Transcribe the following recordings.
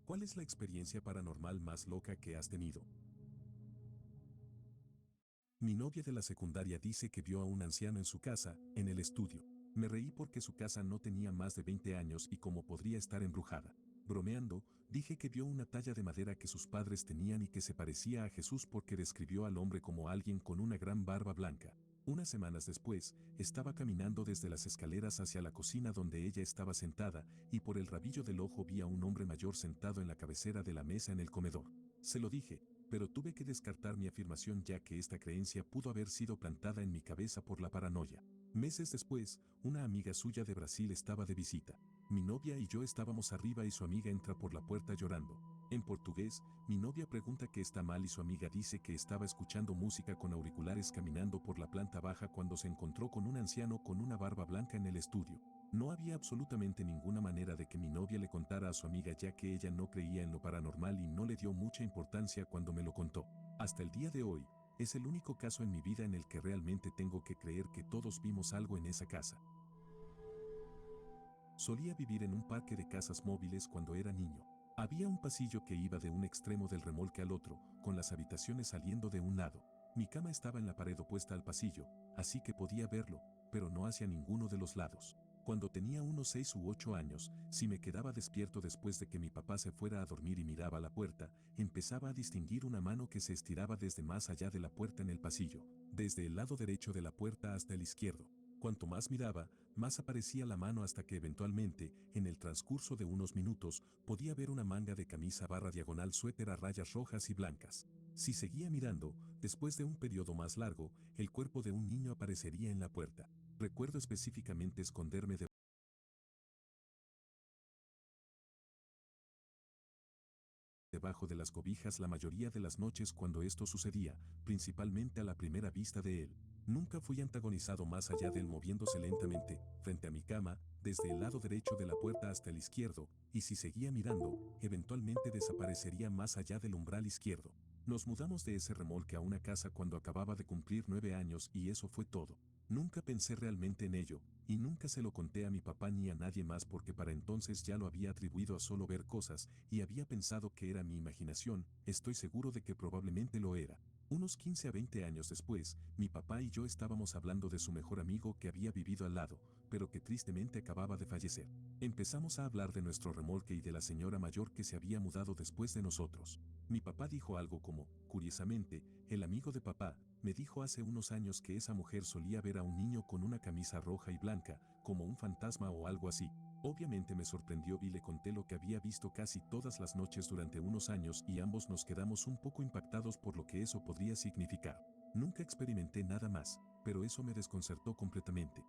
¿Cuál es la experiencia paranormal más loca que has tenido? Mi novia de la secundaria dice que vio a un anciano en su casa, en el estudio. Me reí porque su casa no tenía más de 20 años y cómo podría estar embrujada. Bromeando, dije que vio una talla de madera que sus padres tenían y que se parecía a Jesús porque describió al hombre como alguien con una gran barba blanca. Unas semanas después, estaba caminando desde las escaleras hacia la cocina donde ella estaba sentada y por el rabillo del ojo vi a un hombre mayor sentado en la cabecera de la mesa en el comedor. Se lo dije, pero tuve que descartar mi afirmación ya que esta creencia pudo haber sido plantada en mi cabeza por la paranoia. Meses después, una amiga suya de Brasil estaba de visita. Mi novia y yo estábamos arriba y su amiga entra por la puerta llorando. En portugués, mi novia pregunta qué está mal y su amiga dice que estaba escuchando música con auriculares caminando por la planta baja cuando se encontró con un anciano con una barba blanca en el estudio. No había absolutamente ninguna manera de que mi novia le contara a su amiga ya que ella no creía en lo paranormal y no le dio mucha importancia cuando me lo contó. Hasta el día de hoy, es el único caso en mi vida en el que realmente tengo que creer que todos vimos algo en esa casa. Solía vivir en un parque de casas móviles cuando era niño. Había un pasillo que iba de un extremo del remolque al otro, con las habitaciones saliendo de un lado. Mi cama estaba en la pared opuesta al pasillo, así que podía verlo, pero no hacia ninguno de los lados. Cuando tenía unos 6 u 8 años, si me quedaba despierto después de que mi papá se fuera a dormir y miraba la puerta, empezaba a distinguir una mano que se estiraba desde más allá de la puerta en el pasillo, desde el lado derecho de la puerta hasta el izquierdo. Cuanto más miraba, más aparecía la mano hasta que eventualmente, en el transcurso de unos minutos, podía ver una manga de camisa barra diagonal suéter a rayas rojas y blancas. Si seguía mirando, después de un periodo más largo, el cuerpo de un niño aparecería en la puerta. Recuerdo específicamente esconderme debajo de las cobijas la mayoría de las noches cuando esto sucedía, principalmente a la primera vista de él. Nunca fui antagonizado más allá de él moviéndose lentamente, frente a mi cama, desde el lado derecho de la puerta hasta el izquierdo, y si seguía mirando, eventualmente desaparecería más allá del umbral izquierdo. Nos mudamos de ese remolque a una casa cuando acababa de cumplir 9 años y eso fue todo. Nunca pensé realmente en ello, y nunca se lo conté a mi papá ni a nadie más porque para entonces ya lo había atribuido a solo ver cosas y había pensado que era mi imaginación, estoy seguro de que probablemente lo era. Unos 15 a 20 años después, mi papá y yo estábamos hablando de su mejor amigo que había vivido al lado, pero que tristemente acababa de fallecer. Empezamos a hablar de nuestro remolque y de la señora mayor que se había mudado después de nosotros. Mi papá dijo algo como, curiosamente, el amigo de papá, me dijo hace unos años que esa mujer solía ver a un niño con una camisa roja y blanca, como un fantasma o algo así. Obviamente me sorprendió y le conté lo que había visto casi todas las noches durante unos años y ambos nos quedamos un poco impactados por lo que eso podría significar. Nunca experimenté nada más, pero eso me desconcertó completamente.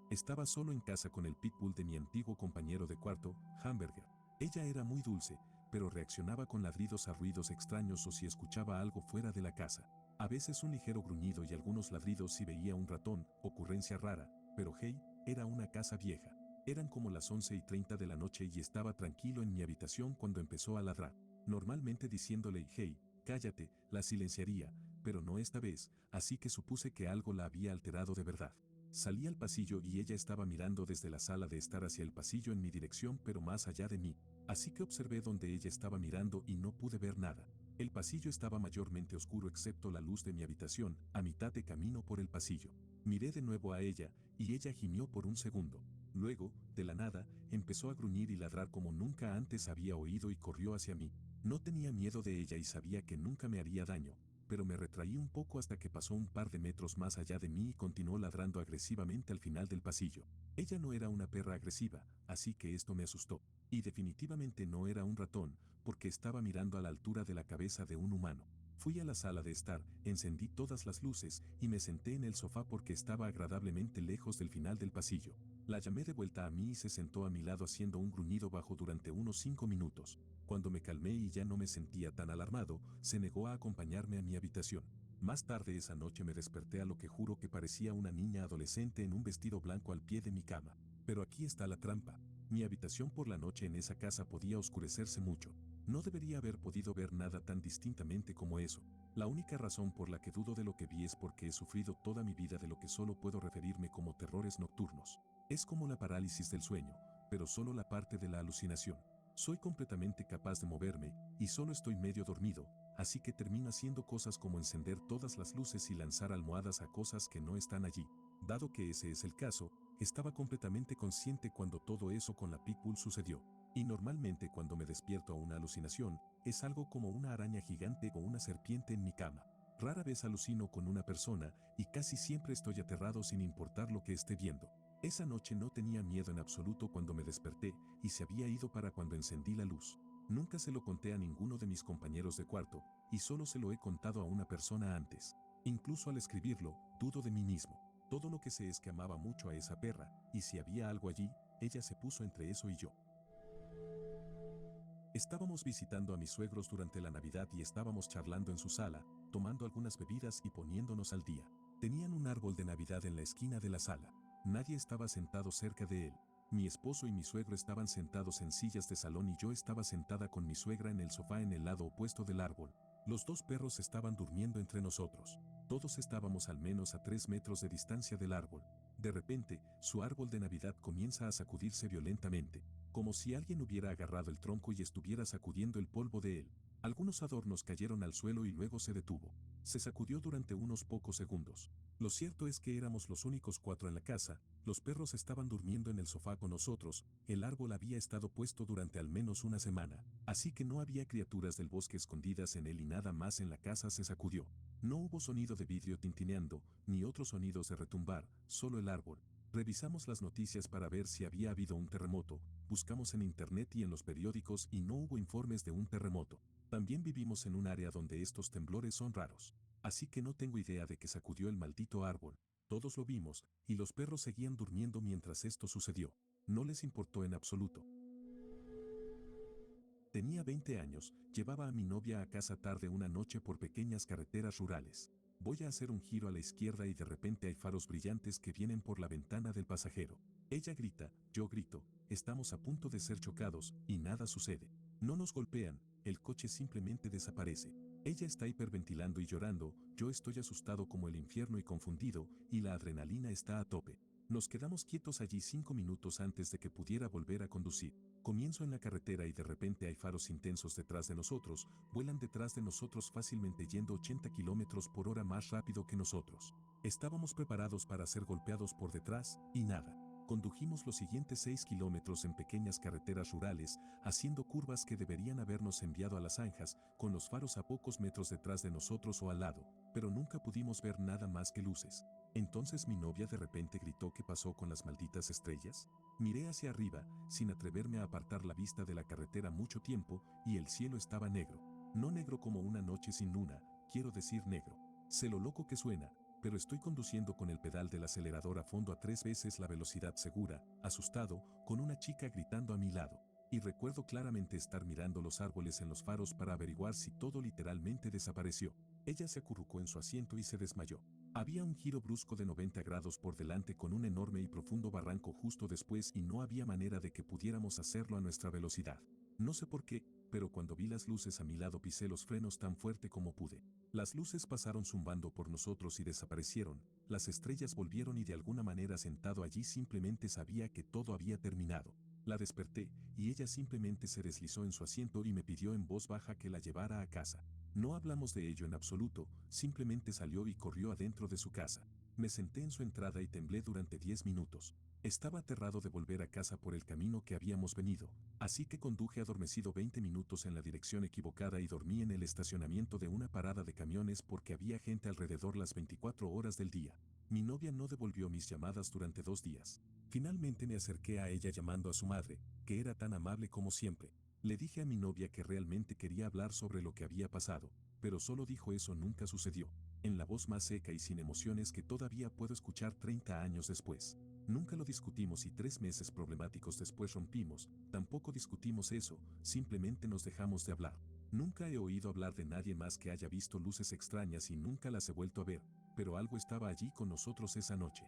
Estaba solo en casa con el pitbull de mi antiguo compañero de cuarto, Hamburger. Ella era muy dulce, pero reaccionaba con ladridos a ruidos extraños o si escuchaba algo fuera de la casa. A veces un ligero gruñido y algunos ladridos si veía un ratón, ocurrencia rara, pero hey, era una casa vieja. Eran como las 11:30 de la noche y estaba tranquilo en mi habitación cuando empezó a ladrar. Normalmente diciéndole hey, cállate, la silenciaría, pero no esta vez, así que supuse que algo la había alterado de verdad. Salí al pasillo y ella estaba mirando desde la sala de estar hacia el pasillo en mi dirección pero más allá de mí, así que observé donde ella estaba mirando y no pude ver nada. El pasillo estaba mayormente oscuro excepto la luz de mi habitación, a mitad de camino por el pasillo. Miré de nuevo a ella, y ella gimió por un segundo. Luego, de la nada, empezó a gruñir y ladrar como nunca antes había oído y corrió hacia mí. No tenía miedo de ella y sabía que nunca me haría daño, pero me retraí un poco hasta que pasó un par de metros más allá de mí y continuó ladrando agresivamente al final del pasillo. Ella no era una perra agresiva, así que esto me asustó. Y definitivamente no era un ratón, porque estaba mirando a la altura de la cabeza de un humano. Fui a la sala de estar, encendí todas las luces y me senté en el sofá porque estaba agradablemente lejos del final del pasillo. La llamé de vuelta a mí y se sentó a mi lado haciendo un gruñido bajo durante unos 5 minutos. Cuando me calmé y ya no me sentía tan alarmado, se negó a acompañarme a mi habitación. Más tarde esa noche me desperté a lo que juro que parecía una niña adolescente en un vestido blanco al pie de mi cama. Pero aquí está la trampa. Mi habitación por la noche en esa casa podía oscurecerse mucho. No debería haber podido ver nada tan distintamente como eso. La única razón por la que dudo de lo que vi es porque he sufrido toda mi vida de lo que solo puedo referirme como terrores nocturnos. Es como la parálisis del sueño, pero solo la parte de la alucinación. Soy completamente capaz de moverme, y solo estoy medio dormido, así que termino haciendo cosas como encender todas las luces y lanzar almohadas a cosas que no están allí. Dado que ese es el caso, estaba completamente consciente cuando todo eso con la Pitbull sucedió. Y normalmente cuando me despierto a una alucinación, es algo como una araña gigante o una serpiente en mi cama. Rara vez alucino con una persona y casi siempre estoy aterrado sin importar lo que esté viendo. Esa noche no tenía miedo en absoluto cuando me desperté y se había ido para cuando encendí la luz. Nunca se lo conté a ninguno de mis compañeros de cuarto y solo se lo he contado a una persona antes. Incluso al escribirlo, dudo de mí mismo. Todo lo que sé es que amaba mucho a esa perra y si había algo allí, ella se puso entre eso y yo. Estábamos visitando a mis suegros durante la Navidad y estábamos charlando en su sala, tomando algunas bebidas y poniéndonos al día. Tenían un árbol de Navidad en la esquina de la sala. Nadie estaba sentado cerca de él. Mi esposo y mi suegro estaban sentados en sillas de salón y yo estaba sentada con mi suegra en el sofá en el lado opuesto del árbol. Los dos perros estaban durmiendo entre nosotros. Todos estábamos al menos a 3 metros de distancia del árbol. De repente, su árbol de Navidad comienza a sacudirse violentamente, como si alguien hubiera agarrado el tronco y estuviera sacudiendo el polvo de él. Algunos adornos cayeron al suelo y luego se detuvo. Se sacudió durante unos pocos segundos. Lo cierto es que éramos los únicos 4 en la casa, los perros estaban durmiendo en el sofá con nosotros, el árbol había estado puesto durante al menos una semana, así que no había criaturas del bosque escondidas en él y nada más en la casa se sacudió. No hubo sonido de vidrio tintineando, ni otros sonidos de retumbar, solo el árbol. Revisamos las noticias para ver si había habido un terremoto, buscamos en internet y en los periódicos y no hubo informes de un terremoto. También vivimos en un área donde estos temblores son raros. Así que no tengo idea de que sacudió el maldito árbol. Todos lo vimos, y los perros seguían durmiendo mientras esto sucedió. No les importó en absoluto. Tenía 20 años, llevaba a mi novia a casa tarde una noche por pequeñas carreteras rurales. Voy a hacer un giro a la izquierda y de repente hay faros brillantes que vienen por la ventana del pasajero. Ella grita, yo grito, estamos a punto de ser chocados, y nada sucede. No nos golpean, el coche simplemente desaparece. Ella está hiperventilando y llorando, yo estoy asustado como el infierno y confundido, y la adrenalina está a tope. Nos quedamos quietos allí 5 minutos antes de que pudiera volver a conducir. Comienzo en la carretera y de repente hay faros intensos detrás de nosotros, vuelan detrás de nosotros fácilmente yendo 80 kilómetros por hora más rápido que nosotros. Estábamos preparados para ser golpeados por detrás, y nada. Condujimos los siguientes 6 kilómetros en pequeñas carreteras rurales, haciendo curvas que deberían habernos enviado a las zanjas, con los faros a pocos metros detrás de nosotros o al lado, pero nunca pudimos ver nada más que luces. Entonces mi novia de repente gritó ¿qué pasó con las malditas estrellas? Miré hacia arriba, sin atreverme a apartar la vista de la carretera mucho tiempo, y el cielo estaba negro. No negro como una noche sin luna, quiero decir negro. Sé lo loco que suena, pero estoy conduciendo con el pedal del acelerador a fondo a 3 veces la velocidad segura, asustado, con una chica gritando a mi lado. Y recuerdo claramente estar mirando los árboles en los faros para averiguar si todo literalmente desapareció. Ella se acurrucó en su asiento y se desmayó. Había un giro brusco de 90 grados por delante con un enorme y profundo barranco justo después y no había manera de que pudiéramos hacerlo a nuestra velocidad. No sé por qué, pero cuando vi las luces a mi lado pisé los frenos tan fuerte como pude. Las luces pasaron zumbando por nosotros y desaparecieron, las estrellas volvieron y de alguna manera sentado allí simplemente sabía que todo había terminado. La desperté, y ella simplemente se deslizó en su asiento y me pidió en voz baja que la llevara a casa. No hablamos de ello en absoluto, simplemente salió y corrió adentro de su casa. Me senté en su entrada y temblé durante 10 minutos. Estaba aterrado de volver a casa por el camino que habíamos venido, así que conduje adormecido 20 minutos en la dirección equivocada y dormí en el estacionamiento de una parada de camiones porque había gente alrededor las 24 horas del día. Mi novia no devolvió mis llamadas durante 2 días. Finalmente me acerqué a ella llamando a su madre, que era tan amable como siempre. Le dije a mi novia que realmente quería hablar sobre lo que había pasado, pero solo dijo eso nunca sucedió, en la voz más seca y sin emociones que todavía puedo escuchar 30 años después. Nunca lo discutimos y 3 meses problemáticos después rompimos, tampoco discutimos eso, simplemente nos dejamos de hablar. Nunca he oído hablar de nadie más que haya visto luces extrañas y nunca las he vuelto a ver, pero algo estaba allí con nosotros esa noche.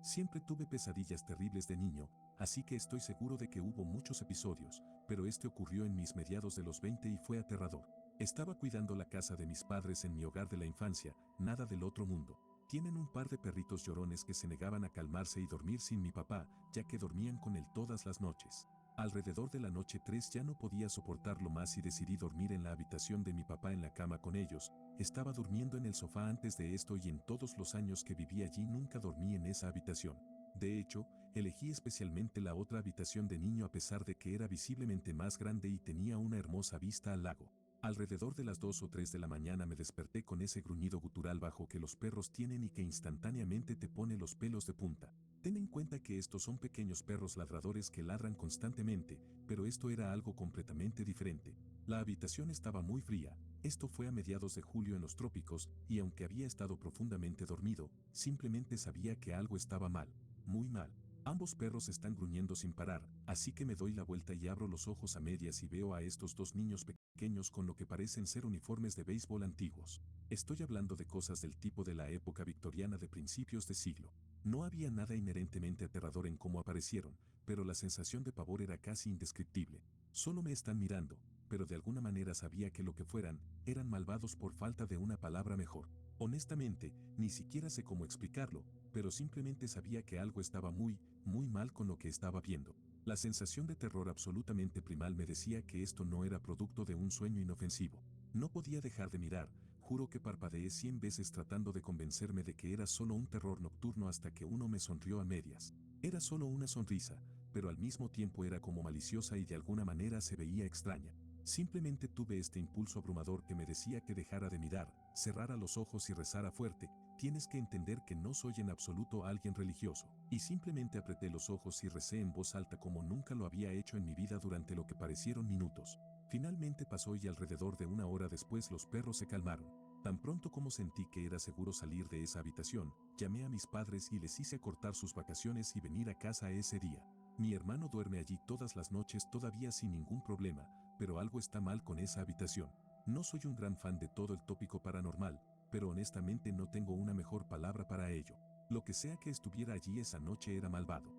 Siempre tuve pesadillas terribles de niño, así que estoy seguro de que hubo muchos episodios, pero este ocurrió en mis mediados de los 20 y fue aterrador. Estaba cuidando la casa de mis padres en mi hogar de la infancia, nada del otro mundo. Tienen un par de perritos llorones que se negaban a calmarse y dormir sin mi papá, ya que dormían con él todas las noches. Alrededor de la noche 3 ya no podía soportarlo más y decidí dormir en la habitación de mi papá en la cama con ellos. Estaba durmiendo en el sofá antes de esto y en todos los años que viví allí nunca dormí en esa habitación. De hecho, elegí especialmente la otra habitación de niño a pesar de que era visiblemente más grande y tenía una hermosa vista al lago. Alrededor de las 2 o 3 de la mañana me desperté con ese gruñido gutural bajo que los perros tienen y que instantáneamente te pone los pelos de punta. Ten en cuenta que estos son pequeños perros ladradores que ladran constantemente, pero esto era algo completamente diferente. La habitación estaba muy fría. Esto fue a mediados de julio en los trópicos, y aunque había estado profundamente dormido, simplemente sabía que algo estaba mal, muy mal. Ambos perros están gruñendo sin parar, así que me doy la vuelta y abro los ojos a medias y veo a estos dos niños pequeños con lo que parecen ser uniformes de béisbol antiguos. Estoy hablando de cosas del tipo de la época victoriana de principios de siglo. No había nada inherentemente aterrador en cómo aparecieron, pero la sensación de pavor era casi indescriptible. Solo me están mirando, pero de alguna manera sabía que lo que fueran, eran malvados por falta de una palabra mejor. Honestamente, ni siquiera sé cómo explicarlo, pero simplemente sabía que algo estaba muy mal con lo que estaba viendo. La sensación de terror absolutamente primal me decía que esto no era producto de un sueño inofensivo. No podía dejar de mirar, juro que parpadeé 100 veces tratando de convencerme de que era solo un terror nocturno hasta que uno me sonrió a medias. Era solo una sonrisa, pero al mismo tiempo era como maliciosa y de alguna manera se veía extraña. Simplemente tuve este impulso abrumador que me decía que dejara de mirar, cerrara los ojos y rezara fuerte. Tienes que entender que no soy en absoluto alguien religioso. Y simplemente apreté los ojos y recé en voz alta como nunca lo había hecho en mi vida durante lo que parecieron minutos. Finalmente pasó y alrededor de una hora después los perros se calmaron. Tan pronto como sentí que era seguro salir de esa habitación, llamé a mis padres y les hice cortar sus vacaciones y venir a casa ese día. Mi hermano duerme allí todas las noches todavía sin ningún problema, pero algo está mal con esa habitación. No soy un gran fan de todo el tópico paranormal, pero honestamente no tengo una mejor palabra para ello. Lo que sea que estuviera allí esa noche era malvado.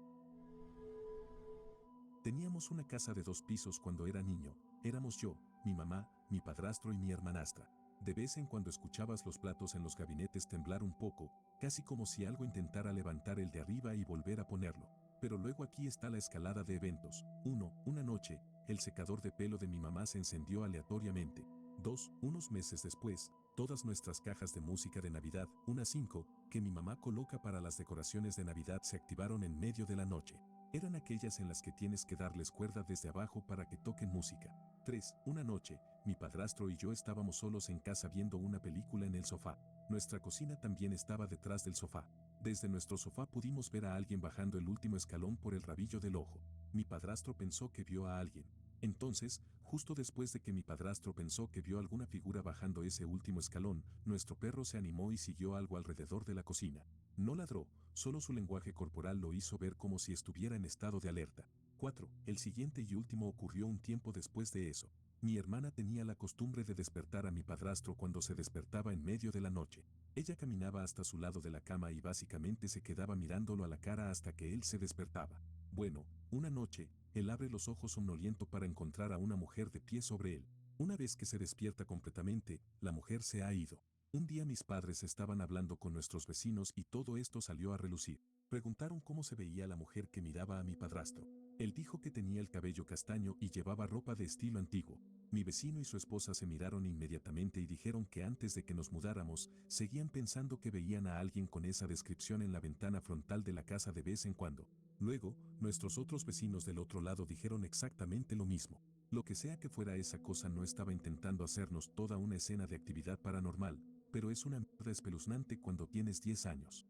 Teníamos una casa de 2 pisos cuando era niño. Éramos yo, mi mamá, mi padrastro y mi hermanastra. De vez en cuando escuchabas los platos en los gabinetes temblar un poco, casi como si algo intentara levantar el de arriba y volver a ponerlo. Pero luego aquí está la escalada de eventos. 1. Una noche, el secador de pelo de mi mamá se encendió aleatoriamente. 2. Unos meses después, todas nuestras cajas de música de Navidad, unas 5, que mi mamá coloca para las decoraciones de Navidad se activaron en medio de la noche. Eran aquellas en las que tienes que darles cuerda desde abajo para que toquen música. 3. Una noche, mi padrastro y yo estábamos solos en casa viendo una película en el sofá. Nuestra cocina también estaba detrás del sofá. Desde nuestro sofá pudimos ver a alguien bajando el último escalón por el rabillo del ojo. Mi padrastro pensó que vio a alguien. Entonces, justo después de que mi padrastro pensó que vio alguna figura bajando ese último escalón, nuestro perro se animó y siguió algo alrededor de la cocina. No ladró, solo su lenguaje corporal lo hizo ver como si estuviera en estado de alerta. 4. El siguiente y último ocurrió un tiempo después de eso. Mi hermana tenía la costumbre de despertar a mi padrastro cuando se despertaba en medio de la noche. Ella caminaba hasta su lado de la cama y básicamente se quedaba mirándolo a la cara hasta que él se despertaba. Bueno, una noche, él abre los ojos somnoliento para encontrar a una mujer de pie sobre él. Una vez que se despierta completamente, la mujer se ha ido. Un día mis padres estaban hablando con nuestros vecinos y todo esto salió a relucir. Preguntaron cómo se veía la mujer que miraba a mi padrastro. Él dijo que tenía el cabello castaño y llevaba ropa de estilo antiguo. Mi vecino y su esposa se miraron inmediatamente y dijeron que antes de que nos mudáramos, seguían pensando que veían a alguien con esa descripción en la ventana frontal de la casa de vez en cuando. Luego, nuestros otros vecinos del otro lado dijeron exactamente lo mismo. Lo que sea que fuera esa cosa no estaba intentando hacernos toda una escena de actividad paranormal, pero es una mierda espeluznante cuando tienes 10 años.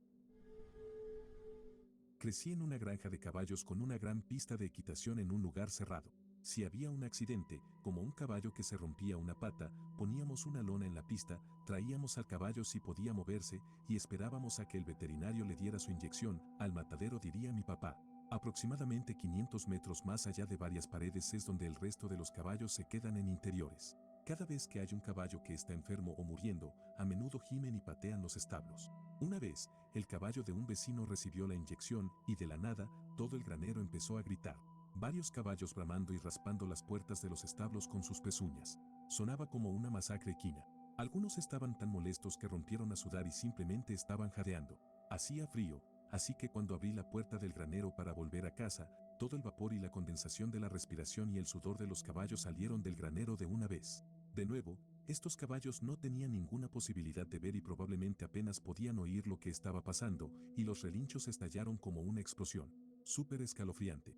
Crecí en una granja de caballos con una gran pista de equitación en un lugar cerrado. Si había un accidente, como un caballo que se rompía una pata, poníamos una lona en la pista, traíamos al caballo si podía moverse y esperábamos a que el veterinario le diera su inyección. Al matadero, diría mi papá. Aproximadamente 500 metros más allá de varias paredes es donde el resto de los caballos se quedan en interiores. Cada vez que hay un caballo que está enfermo o muriendo, a menudo gimen y patean los establos. Una vez, el caballo de un vecino recibió la inyección y de la nada, todo el granero empezó a gritar. Varios caballos bramando y raspando las puertas de los establos con sus pezuñas. Sonaba como una masacre equina. Algunos estaban tan molestos que rompieron a sudar y simplemente estaban jadeando. Hacía frío, así que cuando abrí la puerta del granero para volver a casa, todo el vapor y la condensación de la respiración y el sudor de los caballos salieron del granero de una vez. De nuevo, estos caballos no tenían ninguna posibilidad de ver y probablemente apenas podían oír lo que estaba pasando, y los relinchos estallaron como una explosión. Súper escalofriante.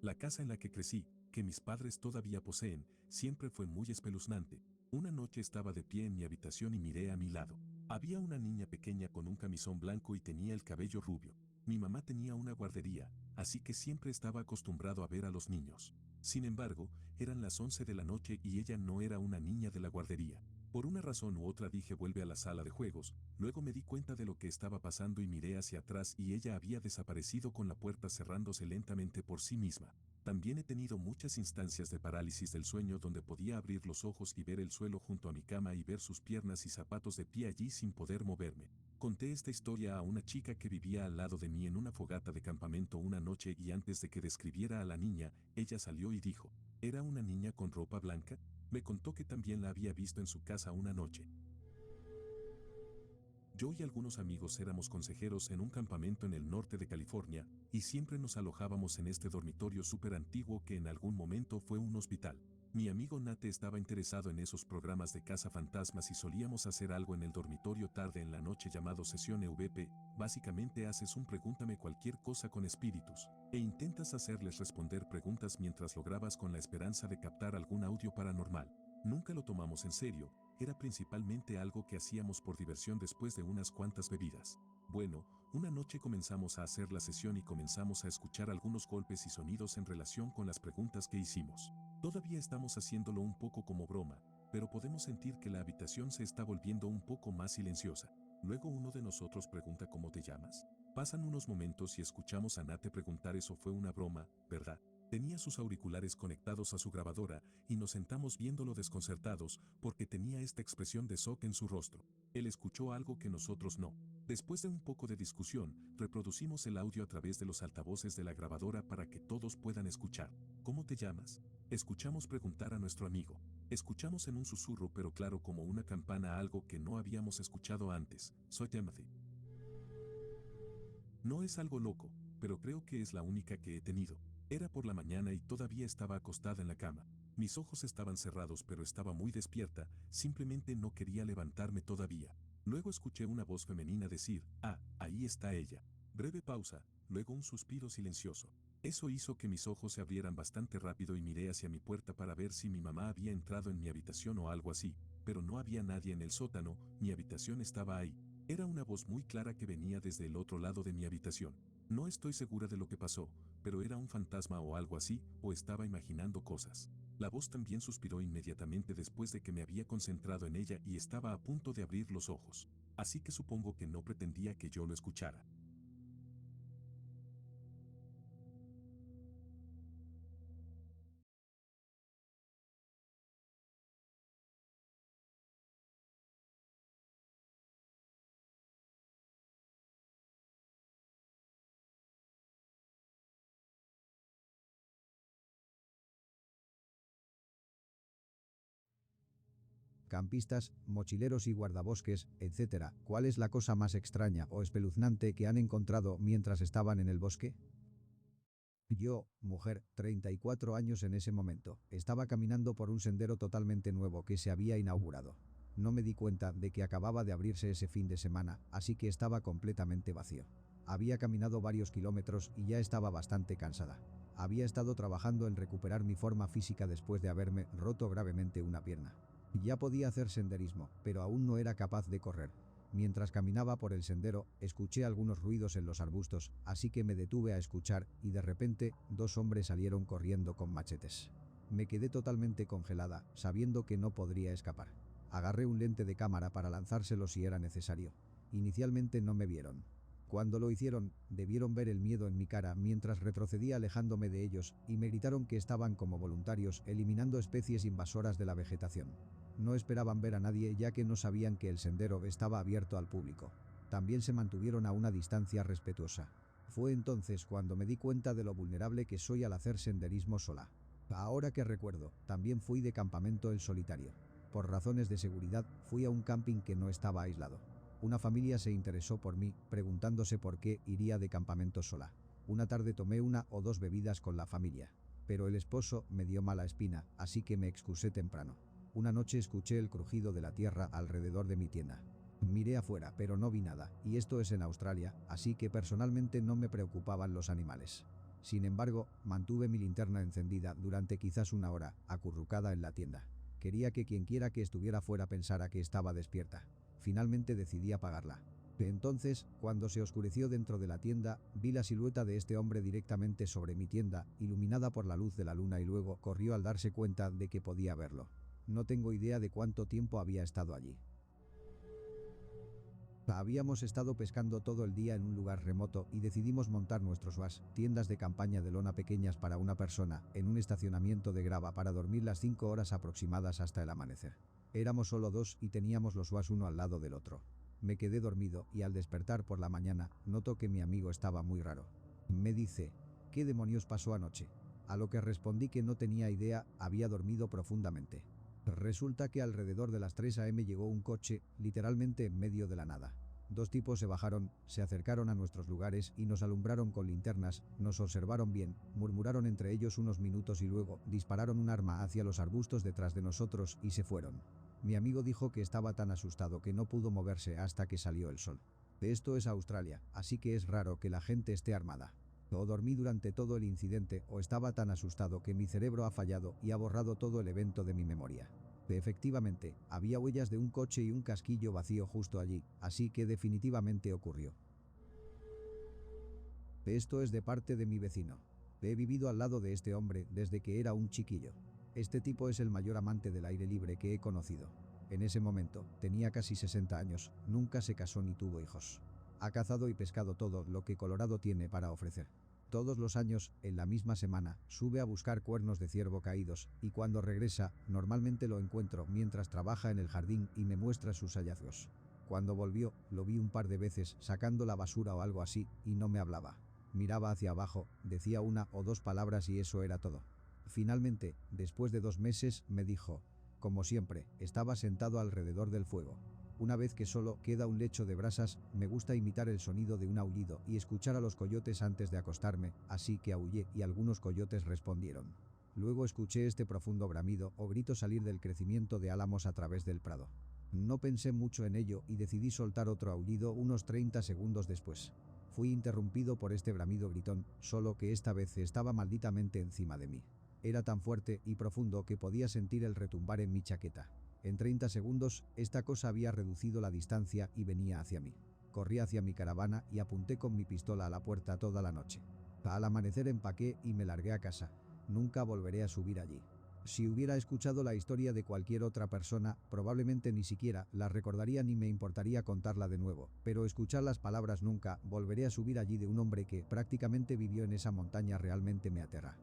La casa en la que crecí, que mis padres todavía poseen, siempre fue muy espeluznante. Una noche estaba de pie en mi habitación y miré a mi lado. Había una niña pequeña con un camisón blanco y tenía el cabello rubio. Mi mamá tenía una guardería, así que siempre estaba acostumbrado a ver a los niños. Sin embargo, eran las 11 de la noche y ella no era una niña de la guardería. Por una razón u otra dije vuelve a la sala de juegos, luego me di cuenta de lo que estaba pasando y miré hacia atrás y ella había desaparecido con la puerta cerrándose lentamente por sí misma. También he tenido muchas instancias de parálisis del sueño donde podía abrir los ojos y ver el suelo junto a mi cama y ver sus piernas y zapatos de pie allí sin poder moverme. Conté esta historia a una chica que vivía al lado de mí en una fogata de campamento una noche y antes de que describiera a la niña, ella salió y dijo, ¿era una niña con ropa blanca? Me contó que también la había visto en su casa una noche. Yo y algunos amigos éramos consejeros en un campamento en el norte de California, y siempre nos alojábamos en este dormitorio súper antiguo que en algún momento fue un hospital. Mi amigo Nate estaba interesado en esos programas de cazafantasmas y solíamos hacer algo en el dormitorio tarde en la noche llamado sesión EVP. Básicamente haces un pregúntame cualquier cosa con espíritus, e intentas hacerles responder preguntas mientras lo grabas con la esperanza de captar algún audio paranormal. Nunca lo tomamos en serio, era principalmente algo que hacíamos por diversión después de unas cuantas bebidas. Bueno, una noche comenzamos a hacer la sesión y comenzamos a escuchar algunos golpes y sonidos en relación con las preguntas que hicimos. Todavía estamos haciéndolo un poco como broma, pero podemos sentir que la habitación se está volviendo un poco más silenciosa. Luego uno de nosotros pregunta ¿cómo te llamas? Pasan unos momentos y escuchamos a Nate preguntar eso fue una broma, ¿verdad? Tenía sus auriculares conectados a su grabadora y nos sentamos viéndolo desconcertados porque tenía esta expresión de shock en su rostro. Él escuchó algo que nosotros no. Después de un poco de discusión, reproducimos el audio a través de los altavoces de la grabadora para que todos puedan escuchar. ¿Cómo te llamas? Escuchamos preguntar a nuestro amigo. Escuchamos en un susurro pero claro como una campana algo que no habíamos escuchado antes. Soy Timothy. No es algo loco, pero creo que es la única que he tenido. Era por la mañana y todavía estaba acostada en la cama. Mis ojos estaban cerrados pero estaba muy despierta, simplemente no quería levantarme todavía. Luego escuché una voz femenina decir, ah, ahí está ella. Breve pausa, luego un suspiro silencioso. Eso hizo que mis ojos se abrieran bastante rápido y miré hacia mi puerta para ver si mi mamá había entrado en mi habitación o algo así, pero no había nadie en el sótano, mi habitación estaba ahí. Era una voz muy clara que venía desde el otro lado de mi habitación. No estoy segura de lo que pasó, pero era un fantasma o algo así, o estaba imaginando cosas. La voz también suspiró inmediatamente después de que me había concentrado en ella y estaba a punto de abrir los ojos. Así que supongo que no pretendía que yo lo escuchara. Campistas, mochileros y guardabosques, etc. ¿Cuál es la cosa más extraña o espeluznante que han encontrado mientras estaban en el bosque? Yo, mujer, 34 años en ese momento, estaba caminando por un sendero totalmente nuevo que se había inaugurado. No me di cuenta de que acababa de abrirse ese fin de semana, así que estaba completamente vacío. Había caminado varios kilómetros y ya estaba bastante cansada. Había estado trabajando en recuperar mi forma física después de haberme roto gravemente una pierna. Ya podía hacer senderismo, pero aún no era capaz de correr. Mientras caminaba por el sendero, escuché algunos ruidos en los arbustos, así que me detuve a escuchar y de repente, dos hombres salieron corriendo con machetes. Me quedé totalmente congelada, sabiendo que no podría escapar. Agarré un lente de cámara para lanzárselo si era necesario. Inicialmente no me vieron. Cuando lo hicieron, debieron ver el miedo en mi cara mientras retrocedía alejándome de ellos y me gritaron que estaban como voluntarios eliminando especies invasoras de la vegetación. No esperaban ver a nadie ya que no sabían que el sendero estaba abierto al público. También se mantuvieron a una distancia respetuosa. Fue entonces cuando me di cuenta de lo vulnerable que soy al hacer senderismo sola. Ahora que recuerdo, también fui de campamento el solitario. Por razones de seguridad, fui a un camping que no estaba aislado. Una familia se interesó por mí, preguntándose por qué iría de campamento sola. Una tarde tomé una o dos bebidas con la familia. Pero el esposo me dio mala espina, así que me excusé temprano. Una noche escuché el crujido de la tierra alrededor de mi tienda. Miré afuera, pero no vi nada, y esto es en Australia, así que personalmente no me preocupaban los animales. Sin embargo, mantuve mi linterna encendida durante quizás una hora, acurrucada en la tienda. Quería que quienquiera que estuviera fuera pensara que estaba despierta. Finalmente decidí apagarla. Entonces, cuando se oscureció dentro de la tienda, vi la silueta de este hombre directamente sobre mi tienda, iluminada por la luz de la luna, y luego corrió al darse cuenta de que podía verlo. No tengo idea de cuánto tiempo había estado allí. Habíamos estado pescando todo el día en un lugar remoto y decidimos montar nuestros WAS, tiendas de campaña de lona pequeñas para una persona, en un estacionamiento de grava para dormir las 5 horas aproximadas hasta el amanecer. Éramos solo dos y teníamos los WAS uno al lado del otro. Me quedé dormido y al despertar por la mañana, noto que mi amigo estaba muy raro. Me dice, ¿qué demonios pasó anoche? A lo que respondí que no tenía idea, había dormido profundamente. Resulta que alrededor de las 3 a.m. llegó un coche, literalmente en medio de la nada. Dos tipos se bajaron, se acercaron a nuestros lugares y nos alumbraron con linternas, nos observaron bien, murmuraron entre ellos unos minutos y luego dispararon un arma hacia los arbustos detrás de nosotros y se fueron. Mi amigo dijo que estaba tan asustado que no pudo moverse hasta que salió el sol. Esto es Australia, así que es raro que la gente esté armada. O dormí durante todo el incidente o estaba tan asustado que mi cerebro ha fallado y ha borrado todo el evento de mi memoria. Efectivamente, había huellas de un coche y un casquillo vacío justo allí, así que definitivamente ocurrió. Esto es de parte de mi vecino. He vivido al lado de este hombre desde que era un chiquillo. Este tipo es el mayor amante del aire libre que he conocido. En ese momento, tenía casi 60 años, nunca se casó ni tuvo hijos. Ha cazado y pescado todo lo que Colorado tiene para ofrecer. Todos los años, en la misma semana, sube a buscar cuernos de ciervo caídos, y cuando regresa, normalmente lo encuentro mientras trabaja en el jardín y me muestra sus hallazgos. Cuando volvió, lo vi un par de veces sacando la basura o algo así, y no me hablaba. Miraba hacia abajo, decía una o dos palabras y eso era todo. Finalmente, después de 2 meses, me dijo, como siempre, estaba sentado alrededor del fuego. Una vez que solo queda un lecho de brasas, me gusta imitar el sonido de un aullido y escuchar a los coyotes antes de acostarme, así que aullé y algunos coyotes respondieron. Luego escuché este profundo bramido o grito salir del crecimiento de álamos a través del prado. No pensé mucho en ello y decidí soltar otro aullido unos 30 segundos después. Fui interrumpido por este bramido gritón, solo que esta vez estaba malditamente encima de mí. Era tan fuerte y profundo que podía sentir el retumbar en mi chaqueta. En 30 segundos, esta cosa había reducido la distancia y venía hacia mí. Corrí hacia mi caravana y apunté con mi pistola a la puerta toda la noche. Al amanecer empaqué y me largué a casa. Nunca volveré a subir allí. Si hubiera escuchado la historia de cualquier otra persona, probablemente ni siquiera la recordaría ni me importaría contarla de nuevo, pero escuchar las palabras "nunca volveré a subir allí" de un hombre que prácticamente vivió en esa montaña realmente me aterra.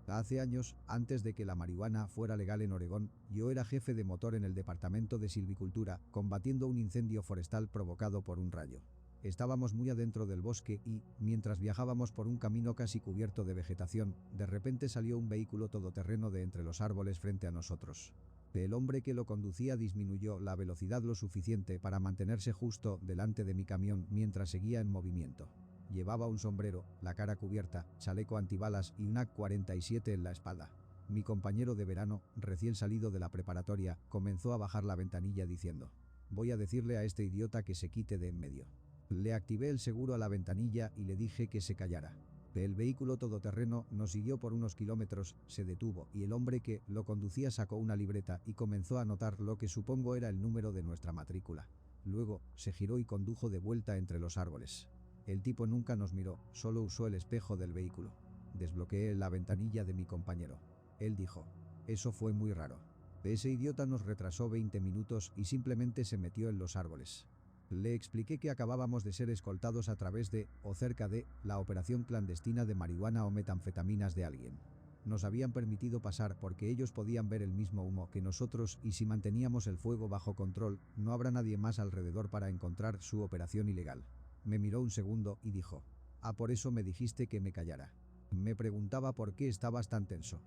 Hace años, antes de que la marihuana fuera legal en Oregón, yo era jefe de motor en el departamento de silvicultura, combatiendo un incendio forestal provocado por un rayo. Estábamos muy adentro del bosque y, mientras viajábamos por un camino casi cubierto de vegetación, de repente salió un vehículo todoterreno de entre los árboles frente a nosotros. El hombre que lo conducía disminuyó la velocidad lo suficiente para mantenerse justo delante de mi camión mientras seguía en movimiento. Llevaba un sombrero, la cara cubierta, chaleco antibalas y un AK-47 en la espalda. Mi compañero de verano, recién salido de la preparatoria, comenzó a bajar la ventanilla diciendo: «Voy a decirle a este idiota que se quite de en medio». Le activé el seguro a la ventanilla y le dije que se callara. El vehículo todoterreno nos siguió por unos kilómetros, se detuvo y el hombre que lo conducía sacó una libreta y comenzó a anotar lo que supongo era el número de nuestra matrícula. Luego, se giró y condujo de vuelta entre los árboles. El tipo nunca nos miró, solo usó el espejo del vehículo. Desbloqueé la ventanilla de mi compañero. Él dijo: «Eso fue muy raro. Ese idiota nos retrasó 20 minutos y simplemente se metió en los árboles». Le expliqué que acabábamos de ser escoltados a través de, o cerca de, la operación clandestina de marihuana o metanfetaminas de alguien. Nos habían permitido pasar porque ellos podían ver el mismo humo que nosotros y si manteníamos el fuego bajo control, no habrá nadie más alrededor para encontrar su operación ilegal. Me miró un segundo y dijo: «Ah, por eso me dijiste que me callara». Me preguntaba por qué estabas tan tenso.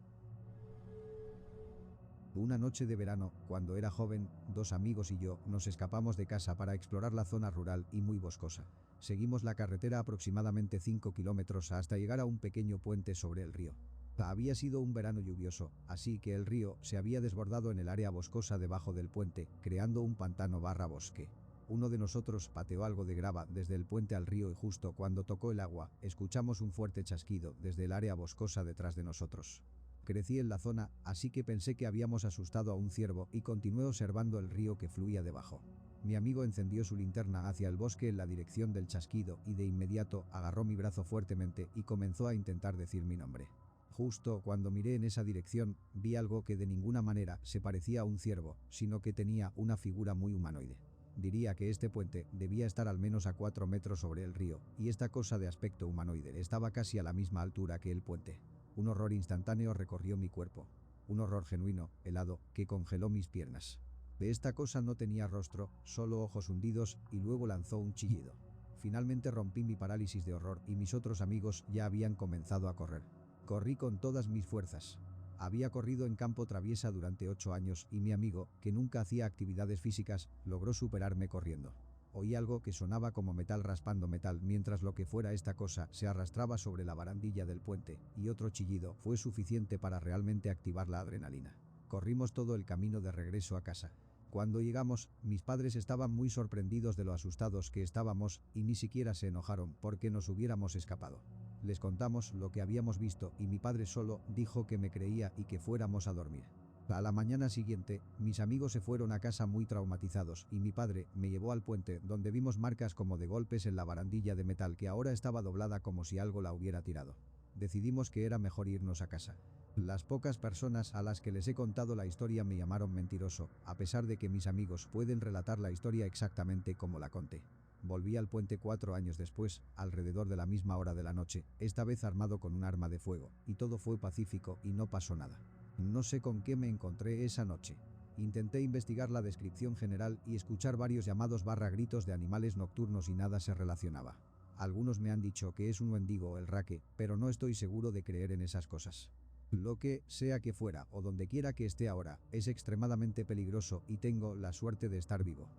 Una noche de verano, cuando era joven, 2 amigos y yo nos escapamos de casa para explorar la zona rural y muy boscosa. Seguimos la carretera aproximadamente 5 kilómetros hasta llegar a un pequeño puente sobre el río. Había sido un verano lluvioso, así que el río se había desbordado en el área boscosa debajo del puente, creando un pantano barra bosque. Uno de nosotros pateó algo de grava desde el puente al río y justo cuando tocó el agua, escuchamos un fuerte chasquido desde el área boscosa detrás de nosotros. Crecí en la zona, así que pensé que habíamos asustado a un ciervo y continué observando el río que fluía debajo. Mi amigo encendió su linterna hacia el bosque en la dirección del chasquido y de inmediato agarró mi brazo fuertemente y comenzó a intentar decir mi nombre. Justo cuando miré en esa dirección, vi algo que de ninguna manera se parecía a un ciervo, sino que tenía una figura muy humanoide. Diría que este puente debía estar al menos a 4 metros sobre el río, y esta cosa de aspecto humanoide estaba casi a la misma altura que el puente. Un horror instantáneo recorrió mi cuerpo. Un horror genuino, helado, que congeló mis piernas. Esta cosa no tenía rostro, solo ojos hundidos, y luego lanzó un chillido. Finalmente rompí mi parálisis de horror y mis otros amigos ya habían comenzado a correr. Corrí con todas mis fuerzas. Había corrido en campo traviesa durante 8 años y mi amigo, que nunca hacía actividades físicas, logró superarme corriendo. Oí algo que sonaba como metal raspando metal mientras lo que fuera esta cosa se arrastraba sobre la barandilla del puente, y otro chillido fue suficiente para realmente activar la adrenalina. Corrimos todo el camino de regreso a casa. Cuando llegamos, mis padres estaban muy sorprendidos de lo asustados que estábamos y ni siquiera se enojaron porque nos hubiéramos escapado. Les contamos lo que habíamos visto y mi padre solo dijo que me creía y que fuéramos a dormir. A la mañana siguiente, mis amigos se fueron a casa muy traumatizados y mi padre me llevó al puente donde vimos marcas como de golpes en la barandilla de metal que ahora estaba doblada como si algo la hubiera tirado. Decidimos que era mejor irnos a casa. Las pocas personas a las que les he contado la historia me llamaron mentiroso, a pesar de que mis amigos pueden relatar la historia exactamente como la conté. Volví al puente 4 años después, alrededor de la misma hora de la noche, esta vez armado con un arma de fuego, y todo fue pacífico y no pasó nada. No sé con qué me encontré esa noche. Intenté investigar la descripción general y escuchar varios llamados barra gritos de animales nocturnos y nada se relacionaba. Algunos me han dicho que es un wendigo o el raque, pero no estoy seguro de creer en esas cosas. Lo que sea que fuera o donde quiera que esté ahora, es extremadamente peligroso y tengo la suerte de estar vivo.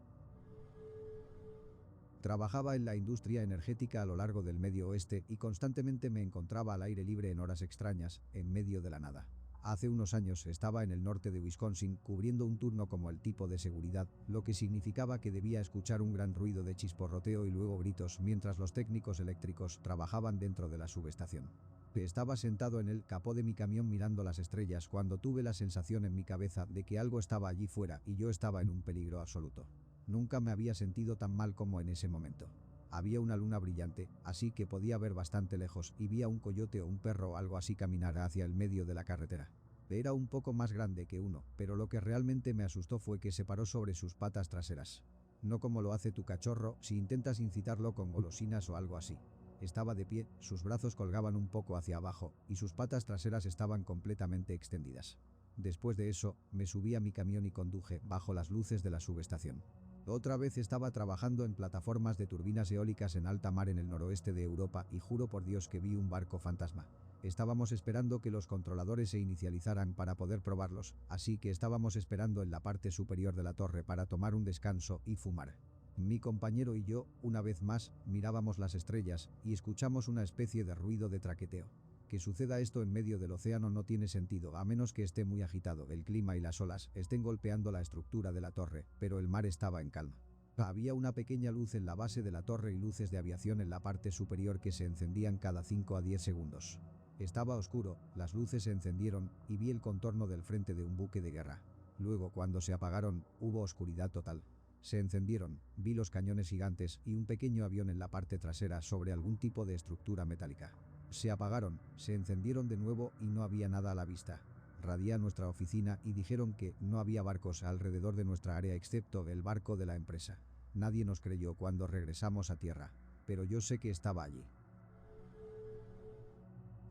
Trabajaba en la industria energética a lo largo del Medio Oeste y constantemente me encontraba al aire libre en horas extrañas, en medio de la nada. Hace unos años estaba en el norte de Wisconsin cubriendo un turno como el tipo de seguridad, lo que significaba que debía escuchar un gran ruido de chisporroteo y luego gritos mientras los técnicos eléctricos trabajaban dentro de la subestación. Estaba sentado en el capó de mi camión mirando las estrellas cuando tuve la sensación en mi cabeza de que algo estaba allí fuera y yo estaba en un peligro absoluto. Nunca me había sentido tan mal como en ese momento. Había una luna brillante, así que podía ver bastante lejos y vi a un coyote o un perro o algo así caminar hacia el medio de la carretera. Era un poco más grande que uno, pero lo que realmente me asustó fue que se paró sobre sus patas traseras. No como lo hace tu cachorro si intentas incitarlo con golosinas o algo así. Estaba de pie, sus brazos colgaban un poco hacia abajo y sus patas traseras estaban completamente extendidas. Después de eso, me subí a mi camión y conduje bajo las luces de la subestación. Otra vez estaba trabajando en plataformas de turbinas eólicas en alta mar en el noroeste de Europa y juro por Dios que vi un barco fantasma. Estábamos esperando que los controladores se inicializaran para poder probarlos, así que estábamos esperando en la parte superior de la torre para tomar un descanso y fumar. Mi compañero y yo, una vez más, mirábamos las estrellas y escuchamos una especie de ruido de traqueteo. Que suceda esto en medio del océano no tiene sentido a menos que esté muy agitado, el clima y las olas estén golpeando la estructura de la torre, pero el mar estaba en calma. Había una pequeña luz en la base de la torre y luces de aviación en la parte superior que se encendían cada 5 a 10 segundos. Estaba oscuro, las luces se encendieron y vi el contorno del frente de un buque de guerra. Luego, cuando se apagaron, hubo oscuridad total. Se encendieron, vi los cañones gigantes y un pequeño avión en la parte trasera sobre algún tipo de estructura metálica. Se apagaron, se encendieron de nuevo y no había nada a la vista. Radié a nuestra oficina y dijeron que no había barcos alrededor de nuestra área excepto el barco de la empresa. Nadie nos creyó cuando regresamos a tierra, pero yo sé que estaba allí.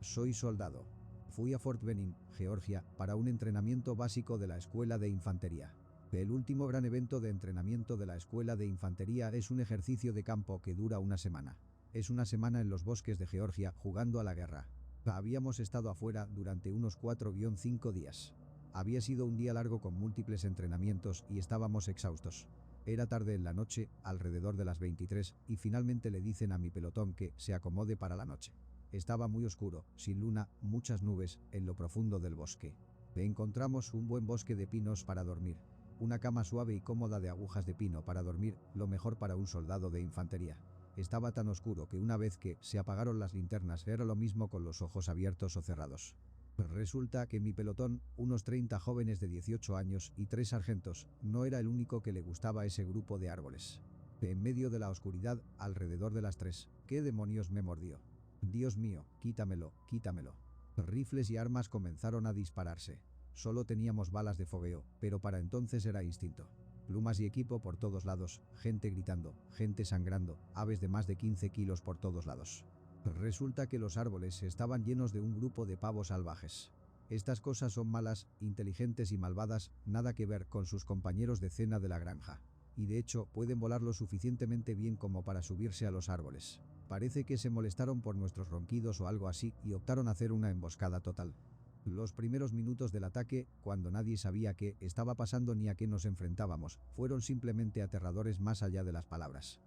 Soy soldado. Fui a Fort Benning, Georgia, para un entrenamiento básico de la Escuela de Infantería. El último gran evento de entrenamiento de la Escuela de Infantería es un ejercicio de campo que dura una semana. Es una semana en los bosques de Georgia jugando a la guerra. Habíamos estado afuera durante unos 4-5 días. Había sido un día largo con múltiples entrenamientos y estábamos exhaustos. Era tarde en la noche, alrededor de las 23, y finalmente le dicen a mi pelotón que se acomode para la noche. Estaba muy oscuro, sin luna, muchas nubes, en lo profundo del bosque. Encontramos un buen bosque de pinos para dormir. Una cama suave y cómoda de agujas de pino para dormir, lo mejor para un soldado de infantería. Estaba tan oscuro que una vez que se apagaron las linternas era lo mismo con los ojos abiertos o cerrados. Resulta que mi pelotón, unos 30 jóvenes de 18 años y 3 sargentos, no era el único que le gustaba ese grupo de árboles. En medio de la oscuridad, alrededor de las 3, ¿qué demonios me mordió? Dios mío, quítamelo, quítamelo. Rifles y armas comenzaron a dispararse. Solo teníamos balas de fogueo, pero para entonces era instinto. Plumas y equipo por todos lados, gente gritando, gente sangrando, aves de más de 15 kilos por todos lados. Resulta que los árboles estaban llenos de un grupo de pavos salvajes. Estas cosas son malas, inteligentes y malvadas, nada que ver con sus compañeros de cena de la granja. Y de hecho, pueden volar lo suficientemente bien como para subirse a los árboles. Parece que se molestaron por nuestros ronquidos o algo así y optaron a hacer una emboscada total. Los primeros minutos del ataque, cuando nadie sabía qué estaba pasando ni a qué nos enfrentábamos, fueron simplemente aterradores más allá de las palabras.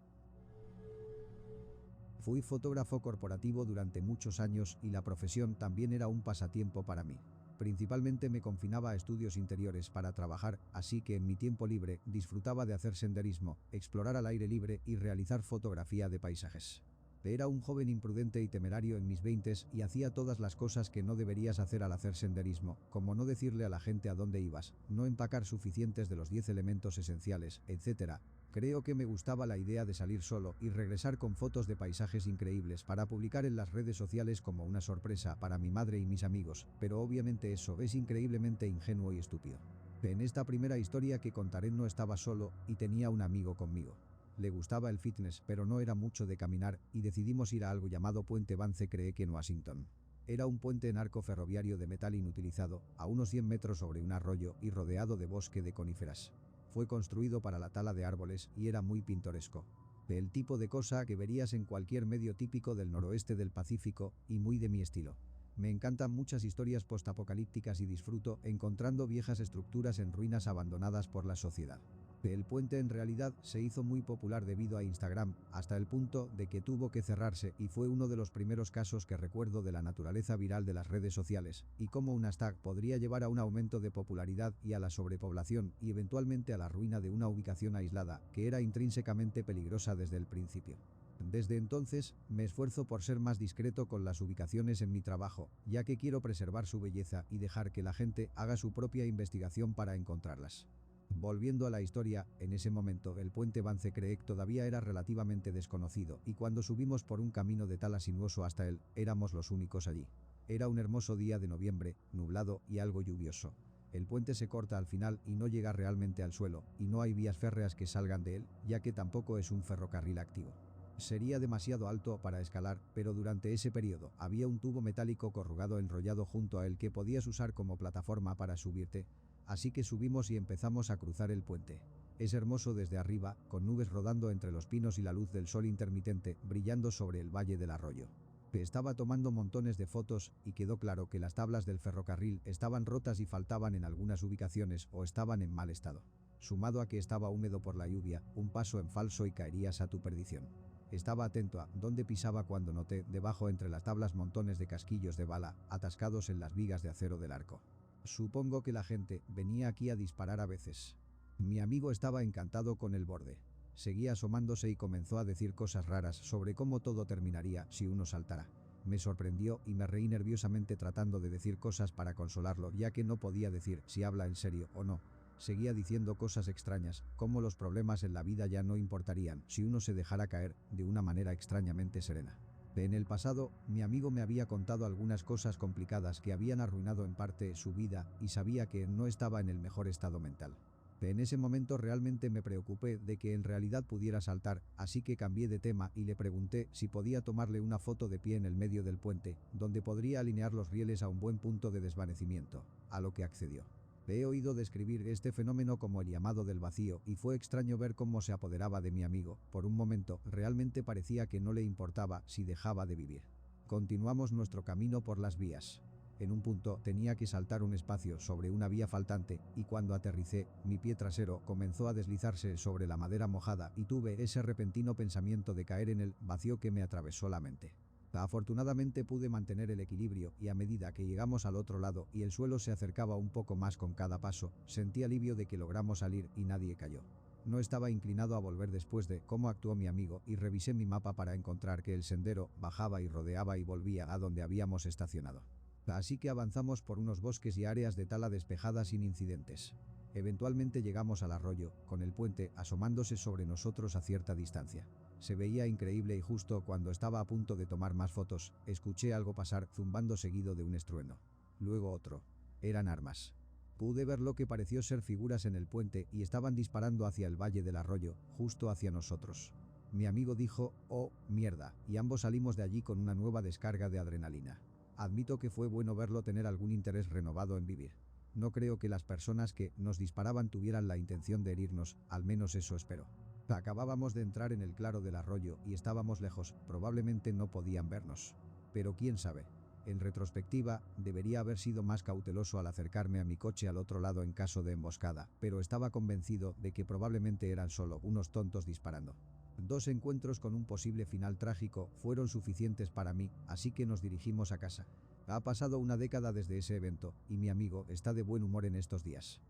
Fui fotógrafo corporativo durante muchos años y la profesión también era un pasatiempo para mí. Principalmente me confinaba a estudios interiores para trabajar, así que en mi tiempo libre disfrutaba de hacer senderismo, explorar al aire libre y realizar fotografía de paisajes. Era un joven imprudente y temerario en mis 20s y hacía todas las cosas que no deberías hacer al hacer senderismo, como no decirle a la gente a dónde ibas, no empacar suficientes de los 10 elementos esenciales, etc. Creo que me gustaba la idea de salir solo y regresar con fotos de paisajes increíbles para publicar en las redes sociales como una sorpresa para mi madre y mis amigos, pero obviamente eso es increíblemente ingenuo y estúpido. En esta primera historia que contaré no estaba solo y tenía un amigo conmigo. Le gustaba el fitness, pero no era mucho de caminar, y decidimos ir a algo llamado Puente Vance Creek en Washington. Era un puente en arco ferroviario de metal inutilizado, a unos 100 metros sobre un arroyo y rodeado de bosque de coníferas. Fue construido para la tala de árboles y era muy pintoresco. El tipo de cosa que verías en cualquier medio típico del noroeste del Pacífico y muy de mi estilo. Me encantan muchas historias postapocalípticas y disfruto encontrando viejas estructuras en ruinas abandonadas por la sociedad. El puente en realidad se hizo muy popular debido a Instagram, hasta el punto de que tuvo que cerrarse y fue uno de los primeros casos que recuerdo de la naturaleza viral de las redes sociales, y cómo un hashtag podría llevar a un aumento de popularidad y a la sobrepoblación y eventualmente a la ruina de una ubicación aislada, que era intrínsecamente peligrosa desde el principio. Desde entonces, me esfuerzo por ser más discreto con las ubicaciones en mi trabajo, ya que quiero preservar su belleza y dejar que la gente haga su propia investigación para encontrarlas. Volviendo a la historia, en ese momento el puente Vance Creek todavía era relativamente desconocido y cuando subimos por un camino de tala sinuoso hasta él, éramos los únicos allí. Era un hermoso día de noviembre, nublado y algo lluvioso. El puente se corta al final y no llega realmente al suelo, y no hay vías férreas que salgan de él, ya que tampoco es un ferrocarril activo. Sería demasiado alto para escalar, pero durante ese periodo había un tubo metálico corrugado enrollado junto a él que podías usar como plataforma para subirte. Así que subimos y empezamos a cruzar el puente. Es hermoso desde arriba, con nubes rodando entre los pinos y la luz del sol intermitente brillando sobre el valle del arroyo. Estaba tomando montones de fotos y quedó claro que las tablas del ferrocarril estaban rotas y faltaban en algunas ubicaciones o estaban en mal estado. Sumado a que estaba húmedo por la lluvia, un paso en falso y caerías a tu perdición. Estaba atento a dónde pisaba cuando noté debajo entre las tablas montones de casquillos de bala atascados en las vigas de acero del arco. Supongo que la gente venía aquí a disparar a veces. Mi amigo estaba encantado con el borde. Seguía asomándose y comenzó a decir cosas raras sobre cómo todo terminaría si uno saltara. Me sorprendió y me reí nerviosamente tratando de decir cosas para consolarlo, ya que no podía decir si habla en serio o no. Seguía diciendo cosas extrañas, como los problemas en la vida ya no importarían si uno se dejara caer de una manera extrañamente serena. En el pasado, mi amigo me había contado algunas cosas complicadas que habían arruinado en parte su vida y sabía que no estaba en el mejor estado mental. En ese momento realmente me preocupé de que en realidad pudiera saltar, así que cambié de tema y le pregunté si podía tomarle una foto de pie en el medio del puente, donde podría alinear los rieles a un buen punto de desvanecimiento, a lo que accedió. He oído describir este fenómeno como el llamado del vacío y fue extraño ver cómo se apoderaba de mi amigo. Por un momento, realmente parecía que no le importaba si dejaba de vivir. Continuamos nuestro camino por las vías. En un punto tenía que saltar un espacio sobre una vía faltante y cuando aterricé, mi pie trasero comenzó a deslizarse sobre la madera mojada y tuve ese repentino pensamiento de caer en el vacío que me atravesó la mente. Afortunadamente pude mantener el equilibrio y a medida que llegamos al otro lado y el suelo se acercaba un poco más con cada paso, sentí alivio de que logramos salir y nadie cayó. No estaba inclinado a volver después de cómo actuó mi amigo y revisé mi mapa para encontrar que el sendero bajaba y rodeaba y volvía a donde habíamos estacionado. Así que avanzamos por unos bosques y áreas de tala despejadas sin incidentes. Eventualmente llegamos al arroyo, con el puente asomándose sobre nosotros a cierta distancia. Se veía increíble y justo cuando estaba a punto de tomar más fotos, escuché algo pasar zumbando seguido de un estruendo. Luego otro. Eran armas. Pude ver lo que pareció ser figuras en el puente y estaban disparando hacia el valle del arroyo, justo hacia nosotros. Mi amigo dijo, «Oh, mierda», y ambos salimos de allí con una nueva descarga de adrenalina. Admito que fue bueno verlo tener algún interés renovado en vivir. No creo que las personas que nos disparaban tuvieran la intención de herirnos, al menos eso espero. Acabábamos de entrar en el claro del arroyo y estábamos lejos, probablemente no podían vernos. Pero quién sabe. En retrospectiva, debería haber sido más cauteloso al acercarme a mi coche al otro lado en caso de emboscada, pero estaba convencido de que probablemente eran solo unos tontos disparando. 2 encuentros con un posible final trágico fueron suficientes para mí, así que nos dirigimos a casa. Ha pasado una década desde ese evento, y mi amigo está de buen humor en estos días.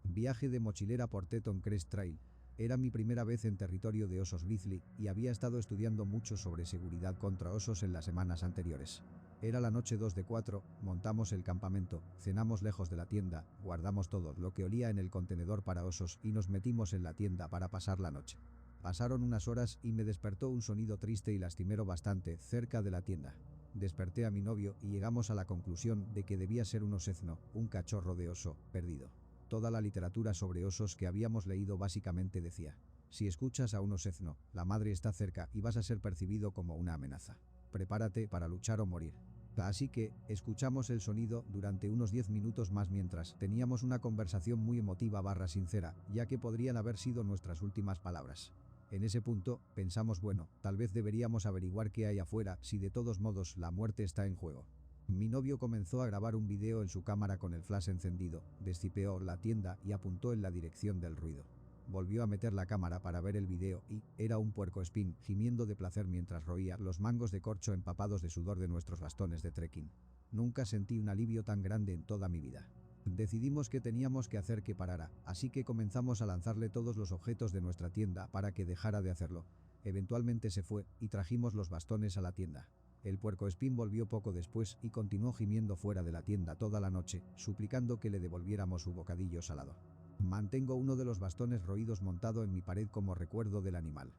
Viaje de mochilera por Teton Crest Trail. Era mi primera vez en territorio de osos grizzly y había estado estudiando mucho sobre seguridad contra osos en las semanas anteriores. Era la noche 2 de 4, montamos el campamento, cenamos lejos de la tienda, guardamos todo lo que olía en el contenedor para osos y nos metimos en la tienda para pasar la noche. Pasaron unas horas y me despertó un sonido triste y lastimero bastante cerca de la tienda. Desperté a mi novio y llegamos a la conclusión de que debía ser un osezno, un cachorro de oso, perdido. Toda la literatura sobre osos que habíamos leído básicamente decía: si escuchas a un osezno, la madre está cerca y vas a ser percibido como una amenaza. Prepárate para luchar o morir. Así que, escuchamos el sonido durante unos 10 minutos más mientras teníamos una conversación muy emotiva / sincera, ya que podrían haber sido nuestras últimas palabras. En ese punto, pensamos bueno, tal vez deberíamos averiguar qué hay afuera si de todos modos la muerte está en juego. Mi novio comenzó a grabar un video en su cámara con el flash encendido, descipeó la tienda y apuntó en la dirección del ruido. Volvió a meter la cámara para ver el video y era un puercoespín gimiendo de placer mientras roía los mangos de corcho empapados de sudor de nuestros bastones de trekking. Nunca sentí un alivio tan grande en toda mi vida. Decidimos que teníamos que hacer que parara, así que comenzamos a lanzarle todos los objetos de nuestra tienda para que dejara de hacerlo. Eventualmente se fue y trajimos los bastones a la tienda. El puercoespín volvió poco después y continuó gimiendo fuera de la tienda toda la noche, suplicando que le devolviéramos su bocadillo salado. Mantengo uno de los bastones roídos montado en mi pared como recuerdo del animal.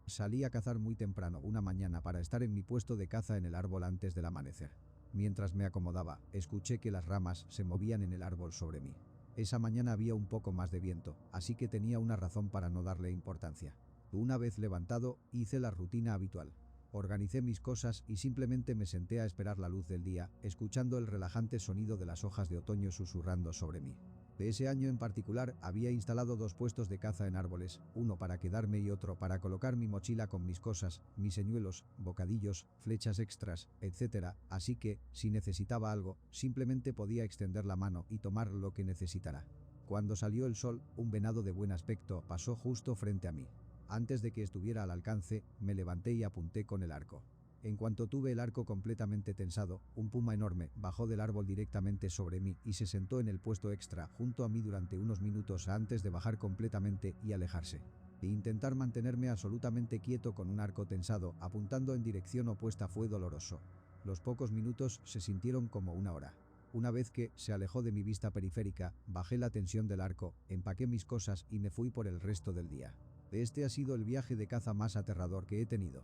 Salí a cazar muy temprano una mañana para estar en mi puesto de caza en el árbol antes del amanecer. Mientras me acomodaba, escuché que las ramas se movían en el árbol sobre mí. Esa mañana había un poco más de viento, así que tenía una razón para no darle importancia. Una vez levantado, hice la rutina habitual. Organicé mis cosas y simplemente me senté a esperar la luz del día, escuchando el relajante sonido de las hojas de otoño susurrando sobre mí. De ese año en particular, había instalado 2 puestos de caza en árboles, uno para quedarme y otro para colocar mi mochila con mis cosas, mis señuelos, bocadillos, flechas extras, etc. Así que, si necesitaba algo, simplemente podía extender la mano y tomar lo que necesitara. Cuando salió el sol, un venado de buen aspecto pasó justo frente a mí. Antes de que estuviera al alcance, me levanté y apunté con el arco. En cuanto tuve el arco completamente tensado, un puma enorme bajó del árbol directamente sobre mí y se sentó en el puesto extra junto a mí durante unos minutos antes de bajar completamente y alejarse. Intentar mantenerme absolutamente quieto con un arco tensado apuntando en dirección opuesta fue doloroso. Los pocos minutos se sintieron como una hora. Una vez que se alejó de mi vista periférica, bajé la tensión del arco, empaqué mis cosas y me fui por el resto del día. Este ha sido el viaje de caza más aterrador que he tenido.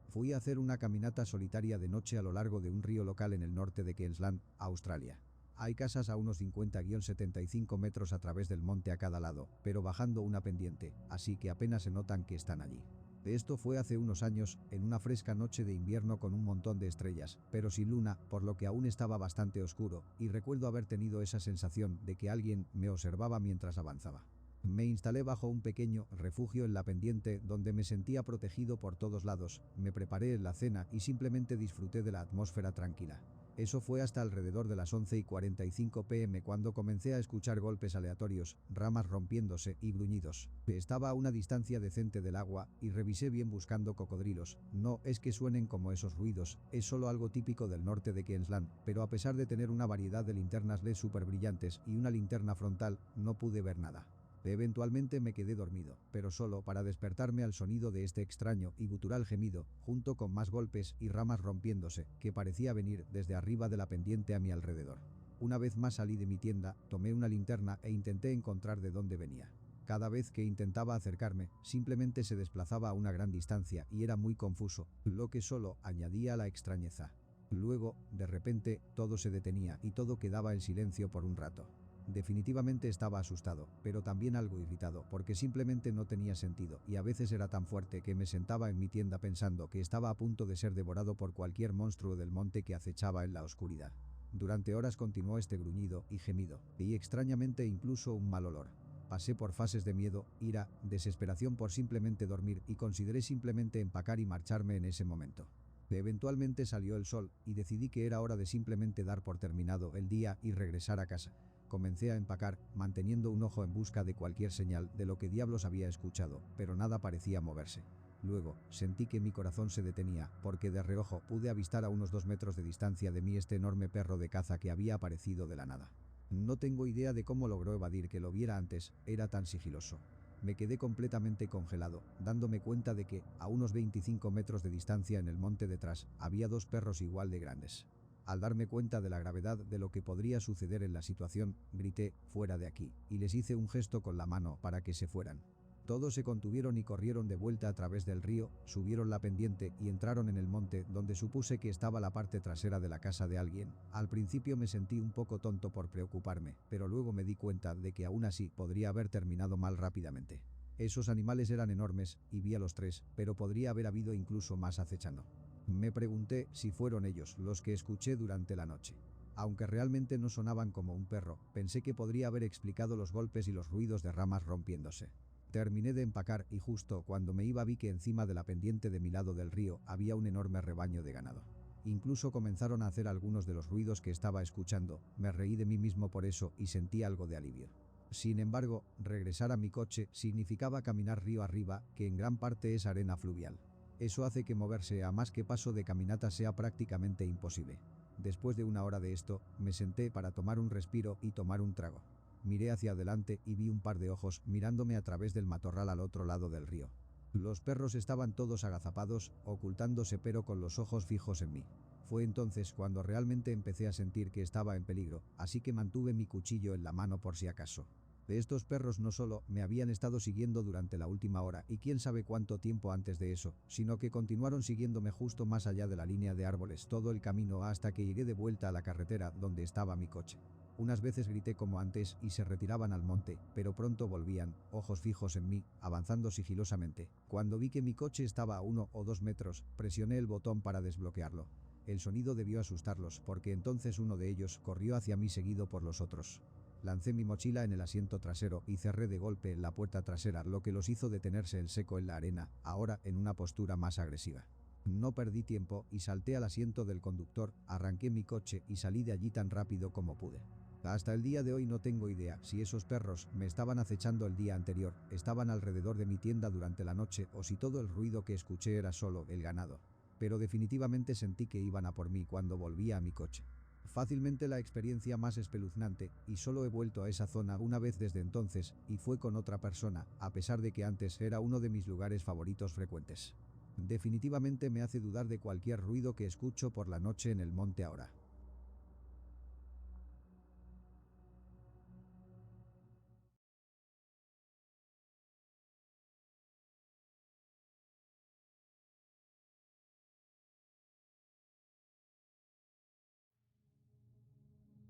Fui a hacer una caminata solitaria de noche a lo largo de un río local en el norte de Queensland, Australia. Hay casas a unos 50-75 metros a través del monte a cada lado, pero bajando una pendiente, así que apenas se notan que están allí. Esto fue hace unos años, en una fresca noche de invierno con un montón de estrellas, pero sin luna, por lo que aún estaba bastante oscuro, y recuerdo haber tenido esa sensación de que alguien me observaba mientras avanzaba. Me instalé bajo un pequeño refugio en la pendiente donde me sentía protegido por todos lados, me preparé en la cena y simplemente disfruté de la atmósfera tranquila. Eso fue hasta alrededor de las 11:45 p.m. cuando comencé a escuchar golpes aleatorios, ramas rompiéndose y gruñidos. Estaba a una distancia decente del agua y revisé bien buscando cocodrilos. No es que suenen como esos ruidos, es solo algo típico del norte de Queensland, pero a pesar de tener una variedad de linternas LED súper brillantes y una linterna frontal, no pude ver nada. Eventualmente me quedé dormido, pero solo para despertarme al sonido de este extraño y gutural gemido, junto con más golpes y ramas rompiéndose, que parecía venir desde arriba de la pendiente a mi alrededor. Una vez más salí de mi tienda, tomé una linterna e intenté encontrar de dónde venía. Cada vez que intentaba acercarme, simplemente se desplazaba a una gran distancia y era muy confuso, lo que solo añadía a la extrañeza. Luego, de repente, todo se detenía y todo quedaba en silencio por un rato. Definitivamente estaba asustado, pero también algo irritado, porque simplemente no tenía sentido, y a veces era tan fuerte que me sentaba en mi tienda pensando que estaba a punto de ser devorado por cualquier monstruo del monte que acechaba en la oscuridad. Durante horas continuó este gruñido y gemido, y extrañamente incluso un mal olor. Pasé por fases de miedo, ira, desesperación por simplemente dormir y consideré simplemente empacar y marcharme en ese momento. Eventualmente salió el sol y decidí que era hora de simplemente dar por terminado el día y regresar a casa. Comencé a empacar, manteniendo un ojo en busca de cualquier señal de lo que diablos había escuchado, pero nada parecía moverse. Luego, sentí que mi corazón se detenía, porque de reojo pude avistar a unos 2 metros de distancia de mí este enorme perro de caza que había aparecido de la nada. No tengo idea de cómo logró evadir que lo viera antes, era tan sigiloso. Me quedé completamente congelado, dándome cuenta de que, a unos 25 metros de distancia en el monte detrás, había 2 perros igual de grandes. Al darme cuenta de la gravedad de lo que podría suceder en la situación, grité, fuera de aquí, y les hice un gesto con la mano para que se fueran. Todos se contuvieron y corrieron de vuelta a través del río, subieron la pendiente y entraron en el monte donde supuse que estaba la parte trasera de la casa de alguien. Al principio me sentí un poco tonto por preocuparme, pero luego me di cuenta de que aún así podría haber terminado mal rápidamente. Esos animales eran enormes, y vi a los 3, pero podría haber habido incluso más acechando. Me pregunté si fueron ellos los que escuché durante la noche. Aunque realmente no sonaban como un perro, pensé que podría haber explicado los golpes y los ruidos de ramas rompiéndose. Terminé de empacar y justo cuando me iba vi que encima de la pendiente de mi lado del río había un enorme rebaño de ganado. Incluso comenzaron a hacer algunos de los ruidos que estaba escuchando, me reí de mí mismo por eso y sentí algo de alivio. Sin embargo, regresar a mi coche significaba caminar río arriba, que en gran parte es arena fluvial. Eso hace que moverse a más que paso de caminata sea prácticamente imposible. Después de una hora de esto, me senté para tomar un respiro y tomar un trago. Miré hacia adelante y vi un par de ojos mirándome a través del matorral al otro lado del río. Los perros estaban todos agazapados, ocultándose pero con los ojos fijos en mí. Fue entonces cuando realmente empecé a sentir que estaba en peligro, así que mantuve mi cuchillo en la mano por si acaso. De estos perros no solo me habían estado siguiendo durante la última hora y quién sabe cuánto tiempo antes de eso, sino que continuaron siguiéndome justo más allá de la línea de árboles todo el camino hasta que llegué de vuelta a la carretera donde estaba mi coche. Unas veces grité como antes y se retiraban al monte, pero pronto volvían, ojos fijos en mí, avanzando sigilosamente. Cuando vi que mi coche estaba a 1 o 2 metros, presioné el botón para desbloquearlo. El sonido debió asustarlos porque entonces uno de ellos corrió hacia mí seguido por los otros. Lancé mi mochila en el asiento trasero y cerré de golpe la puerta trasera, lo que los hizo detenerse en seco en la arena, ahora en una postura más agresiva. No perdí tiempo y salté al asiento del conductor, arranqué mi coche y salí de allí tan rápido como pude. Hasta el día de hoy no tengo idea si esos perros me estaban acechando el día anterior, estaban alrededor de mi tienda durante la noche o si todo el ruido que escuché era solo el ganado. Pero definitivamente sentí que iban a por mí cuando volvía a mi coche. Fácilmente la experiencia más espeluznante, y solo he vuelto a esa zona una vez desde entonces, y fue con otra persona, a pesar de que antes era uno de mis lugares favoritos frecuentes. Definitivamente me hace dudar de cualquier ruido que escucho por la noche en el monte ahora.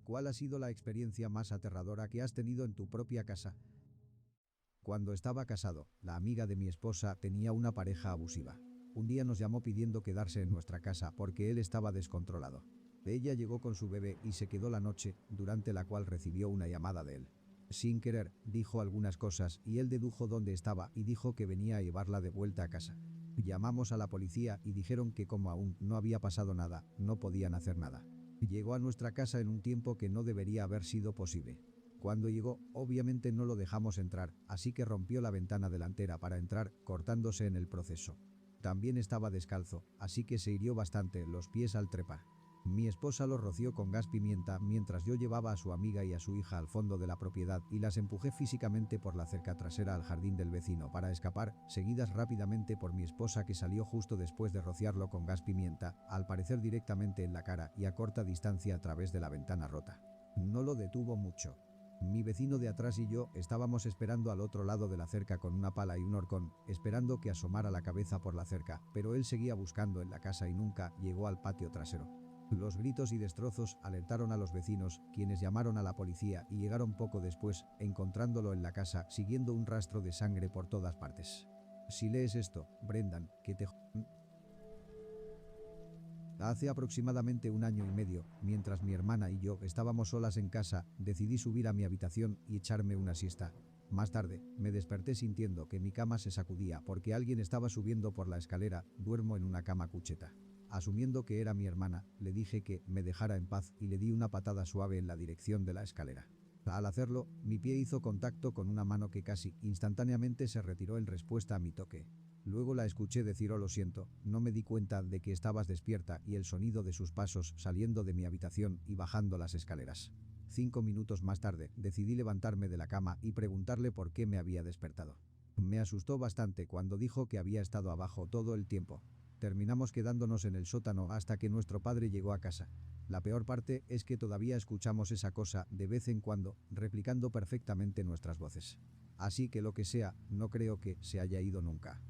¿Cuál ha sido la experiencia más aterradora que has tenido en tu propia casa? Cuando estaba casado, la amiga de mi esposa tenía una pareja abusiva. Un día nos llamó pidiendo quedarse en nuestra casa porque él estaba descontrolado. Ella llegó con su bebé y se quedó la noche, durante la cual recibió una llamada de él. Sin querer, dijo algunas cosas y él dedujo dónde estaba y dijo que venía a llevarla de vuelta a casa. Llamamos a la policía y dijeron que como aún no había pasado nada, no podían hacer nada. Llegó a nuestra casa en un tiempo que no debería haber sido posible. Cuando llegó, obviamente no lo dejamos entrar, así que rompió la ventana delantera para entrar, cortándose en el proceso. También estaba descalzo, así que se hirió bastante los pies al trepar. Mi esposa lo roció con gas pimienta mientras yo llevaba a su amiga y a su hija al fondo de la propiedad y las empujé físicamente por la cerca trasera al jardín del vecino para escapar, seguidas rápidamente por mi esposa que salió justo después de rociarlo con gas pimienta, al parecer directamente en la cara y a corta distancia a través de la ventana rota. No lo detuvo mucho. Mi vecino de atrás y yo estábamos esperando al otro lado de la cerca con una pala y un horcón, esperando que asomara la cabeza por la cerca, pero él seguía buscando en la casa y nunca llegó al patio trasero. Los gritos y destrozos alertaron a los vecinos, quienes llamaron a la policía y llegaron poco después, encontrándolo en la casa, siguiendo un rastro de sangre por todas partes. Si lees esto, Brendan, que te Hace aproximadamente 1 año y medio, mientras mi hermana y yo estábamos solas en casa, decidí subir a mi habitación y echarme una siesta. Más tarde, me desperté sintiendo que mi cama se sacudía porque alguien estaba subiendo por la escalera. Duermo en una cama cucheta. Asumiendo que era mi hermana, le dije que me dejara en paz y le di una patada suave en la dirección de la escalera. Al hacerlo, mi pie hizo contacto con una mano que casi instantáneamente se retiró en respuesta a mi toque. Luego la escuché decir: "Oh, lo siento, no me di cuenta de que estabas despierta", y el sonido de sus pasos saliendo de mi habitación y bajando las escaleras. 5 minutos más tarde, decidí levantarme de la cama y preguntarle por qué me había despertado. Me asustó bastante cuando dijo que había estado abajo todo el tiempo. Terminamos quedándonos en el sótano hasta que nuestro padre llegó a casa. La peor parte es que todavía escuchamos esa cosa de vez en cuando, replicando perfectamente nuestras voces. Así que lo que sea, no creo que se haya ido nunca.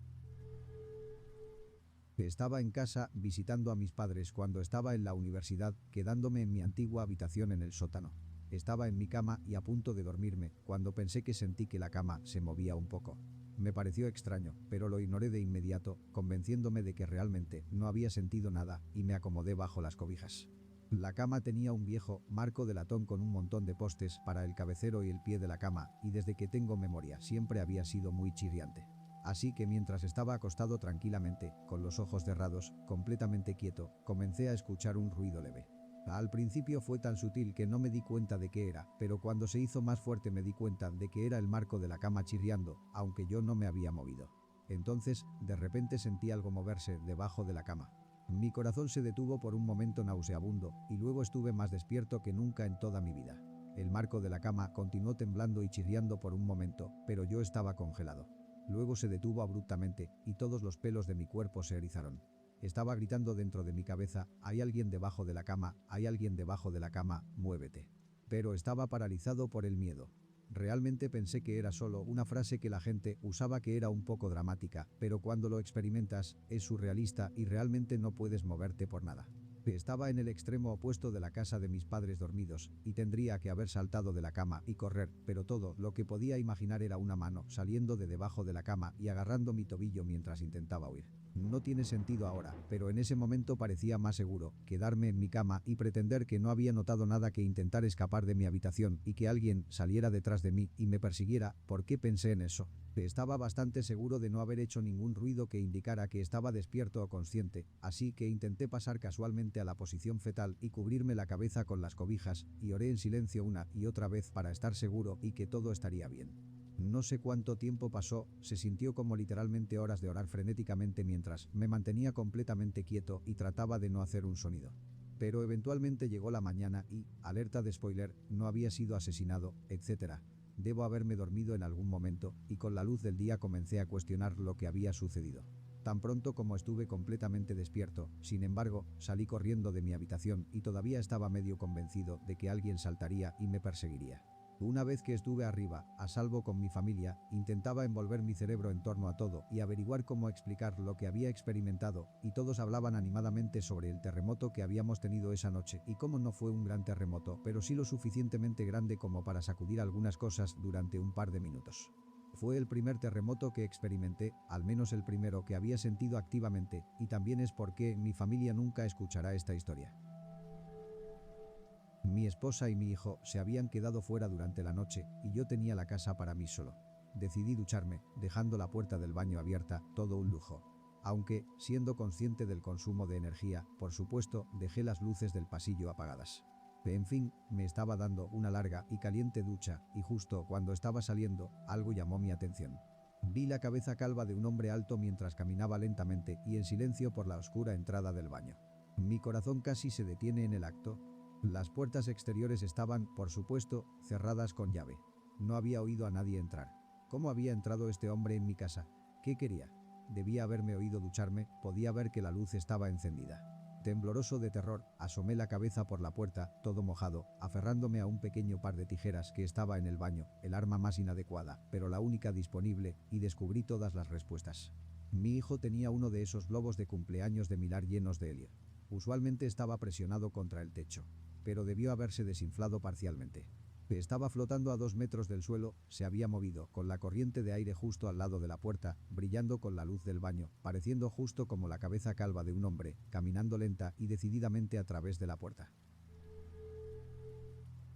Estaba en casa visitando a mis padres cuando estaba en la universidad, quedándome en mi antigua habitación en el sótano. Estaba en mi cama y a punto de dormirme, cuando pensé que sentí que la cama se movía un poco. Me pareció extraño, pero lo ignoré de inmediato, convenciéndome de que realmente no había sentido nada, y me acomodé bajo las cobijas. La cama tenía un viejo marco de latón con un montón de postes para el cabecero y el pie de la cama, y desde que tengo memoria siempre había sido muy chirriante. Así que mientras estaba acostado tranquilamente, con los ojos cerrados, completamente quieto, comencé a escuchar un ruido leve. Al principio fue tan sutil que no me di cuenta de qué era, pero cuando se hizo más fuerte me di cuenta de que era el marco de la cama chirriando, aunque yo no me había movido. Entonces, de repente sentí algo moverse debajo de la cama. Mi corazón se detuvo por un momento nauseabundo, y luego estuve más despierto que nunca en toda mi vida. El marco de la cama continuó temblando y chirriando por un momento, pero yo estaba congelado. Luego se detuvo abruptamente, y todos los pelos de mi cuerpo se erizaron. Estaba gritando dentro de mi cabeza: "Hay alguien debajo de la cama, hay alguien debajo de la cama, muévete". Pero estaba paralizado por el miedo. Realmente pensé que era solo una frase que la gente usaba, que era un poco dramática, pero cuando lo experimentas, es surrealista y realmente no puedes moverte por nada. Estaba en el extremo opuesto de la casa de mis padres dormidos, y tendría que haber saltado de la cama y correr, pero todo lo que podía imaginar era una mano saliendo de debajo de la cama y agarrando mi tobillo mientras intentaba huir. No tiene sentido ahora, pero en ese momento parecía más seguro quedarme en mi cama y pretender que no había notado nada que intentar escapar de mi habitación y que alguien saliera detrás de mí y me persiguiera. ¿Por qué pensé en eso? Estaba bastante seguro de no haber hecho ningún ruido que indicara que estaba despierto o consciente, así que intenté pasar casualmente a la posición fetal y cubrirme la cabeza con las cobijas, y oré en silencio una y otra vez para estar seguro y que todo estaría bien. No sé cuánto tiempo pasó, se sintió como literalmente horas de orar frenéticamente mientras me mantenía completamente quieto y trataba de no hacer un sonido. Pero eventualmente llegó la mañana y, alerta de spoiler, no había sido asesinado, etc. Debo haberme dormido en algún momento, y con la luz del día comencé a cuestionar lo que había sucedido. Tan pronto como estuve completamente despierto, sin embargo, salí corriendo de mi habitación y todavía estaba medio convencido de que alguien saltaría y me perseguiría. Una vez que estuve arriba, a salvo con mi familia, intentaba envolver mi cerebro en torno a todo y averiguar cómo explicar lo que había experimentado, y todos hablaban animadamente sobre el terremoto que habíamos tenido esa noche y cómo no fue un gran terremoto, pero sí lo suficientemente grande como para sacudir algunas cosas durante un par de minutos. Fue el primer terremoto que experimenté, al menos el primero que había sentido activamente, y también es porque mi familia nunca escuchará esta historia. Mi esposa y mi hijo se habían quedado fuera durante la noche y yo tenía la casa para mí solo. Decidí ducharme, dejando la puerta del baño abierta, todo un lujo. Aunque, siendo consciente del consumo de energía, por supuesto, dejé las luces del pasillo apagadas. En fin, me estaba dando una larga y caliente ducha y justo cuando estaba saliendo, algo llamó mi atención. Vi la cabeza calva de un hombre alto mientras caminaba lentamente y en silencio por la oscura entrada del baño. Mi corazón casi se detiene en el acto. Las puertas exteriores estaban, por supuesto, cerradas con llave. No había oído a nadie entrar. ¿Cómo había entrado este hombre en mi casa? ¿Qué quería? Debía haberme oído ducharme, podía ver que la luz estaba encendida. Tembloroso de terror, asomé la cabeza por la puerta, todo mojado, aferrándome a un pequeño par de tijeras que estaba en el baño, el arma más inadecuada, pero la única disponible, y descubrí todas las respuestas. Mi hijo tenía uno de esos globos de cumpleaños de Millar llenos de helio. Usualmente estaba presionado contra el techo, pero debió haberse desinflado parcialmente. Estaba flotando a 2 metros del suelo, se había movido, con la corriente de aire justo al lado de la puerta, brillando con la luz del baño, pareciendo justo como la cabeza calva de un hombre, caminando lenta y decididamente a través de la puerta.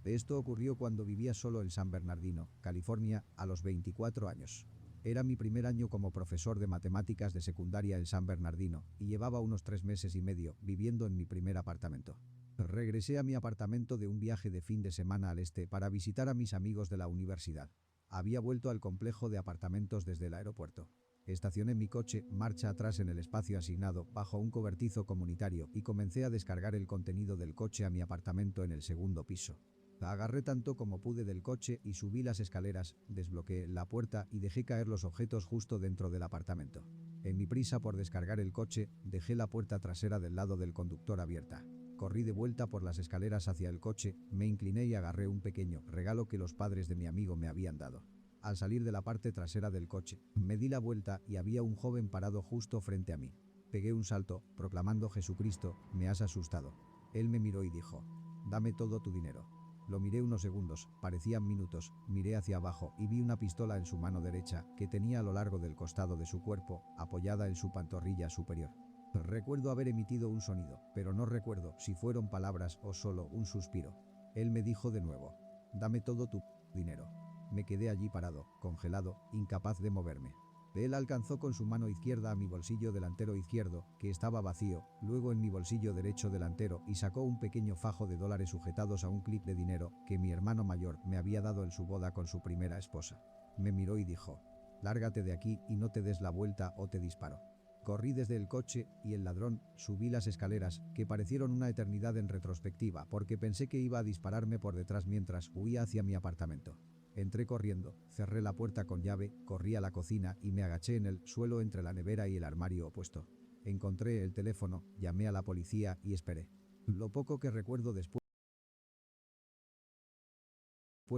Esto ocurrió cuando vivía solo en San Bernardino, California, a los 24 años. Era mi primer año como profesor de matemáticas de secundaria en San Bernardino, y llevaba unos 3 meses y medio viviendo en mi primer apartamento. Regresé a mi apartamento de un viaje de fin de semana al este para visitar a mis amigos de la universidad. Había vuelto al complejo de apartamentos desde el aeropuerto. Estacioné mi coche, marcha atrás en el espacio asignado, bajo un cobertizo comunitario y comencé a descargar el contenido del coche a mi apartamento en el segundo piso. Agarré tanto como pude del coche y subí las escaleras, desbloqueé la puerta y dejé caer los objetos justo dentro del apartamento. En mi prisa por descargar el coche, dejé la puerta trasera del lado del conductor abierta. Corrí de vuelta por las escaleras hacia el coche, me incliné y agarré un pequeño regalo que los padres de mi amigo me habían dado. Al salir de la parte trasera del coche, me di la vuelta y había un joven parado justo frente a mí. Pegué un salto, proclamando: «Jesucristo, me has asustado». Él me miró y dijo: «Dame todo tu dinero». Lo miré unos segundos, parecían minutos, miré hacia abajo y vi una pistola en su mano derecha, que tenía a lo largo del costado de su cuerpo, apoyada en su pantorrilla superior. Recuerdo haber emitido un sonido, pero no recuerdo si fueron palabras o solo un suspiro. Él me dijo de nuevo: «Dame todo tu dinero». Me quedé allí parado, congelado, incapaz de moverme. Él alcanzó con su mano izquierda a mi bolsillo delantero izquierdo, que estaba vacío, luego en mi bolsillo derecho delantero y sacó un pequeño fajo de dólares sujetados a un clip de dinero que mi hermano mayor me había dado en su boda con su primera esposa. Me miró y dijo: «Lárgate de aquí y no te des la vuelta o te disparo». Corrí desde el coche y el ladrón, subí las escaleras, que parecieron una eternidad en retrospectiva porque pensé que iba a dispararme por detrás mientras huía hacia mi apartamento. Entré corriendo, cerré la puerta con llave, corrí a la cocina y me agaché en el suelo entre la nevera y el armario opuesto. Encontré el teléfono, llamé a la policía y esperé. Lo poco que recuerdo después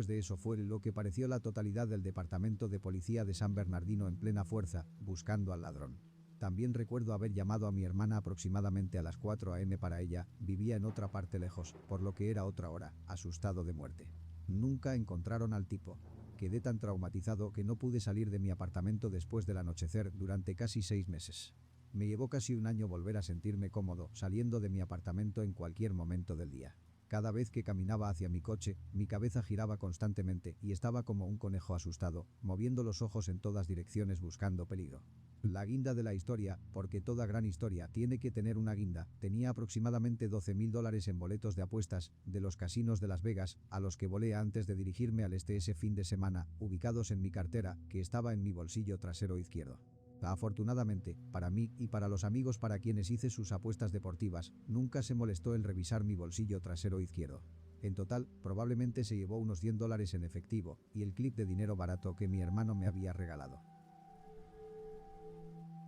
de eso fue lo que pareció la totalidad del departamento de policía de San Bernardino en plena fuerza, buscando al ladrón. También recuerdo haber llamado a mi hermana aproximadamente a las 4 a.m. para ella, vivía en otra parte lejos, por lo que era otra hora, asustado de muerte. Nunca encontraron al tipo. Quedé tan traumatizado que no pude salir de mi apartamento después del anochecer durante casi 6 meses. Me llevó casi un año volver a sentirme cómodo saliendo de mi apartamento en cualquier momento del día. Cada vez que caminaba hacia mi coche, mi cabeza giraba constantemente y estaba como un conejo asustado, moviendo los ojos en todas direcciones buscando peligro. La guinda de la historia, porque toda gran historia tiene que tener una guinda, tenía aproximadamente $12,000 en boletos de apuestas de los casinos de Las Vegas, a los que volé antes de dirigirme al este ese fin de semana, ubicados en mi cartera, que estaba en mi bolsillo trasero izquierdo. Afortunadamente, para mí y para los amigos para quienes hice sus apuestas deportivas, nunca se molestó el revisar mi bolsillo trasero izquierdo. En total, probablemente se llevó unos $100 en efectivo y el clip de dinero barato que mi hermano me había regalado.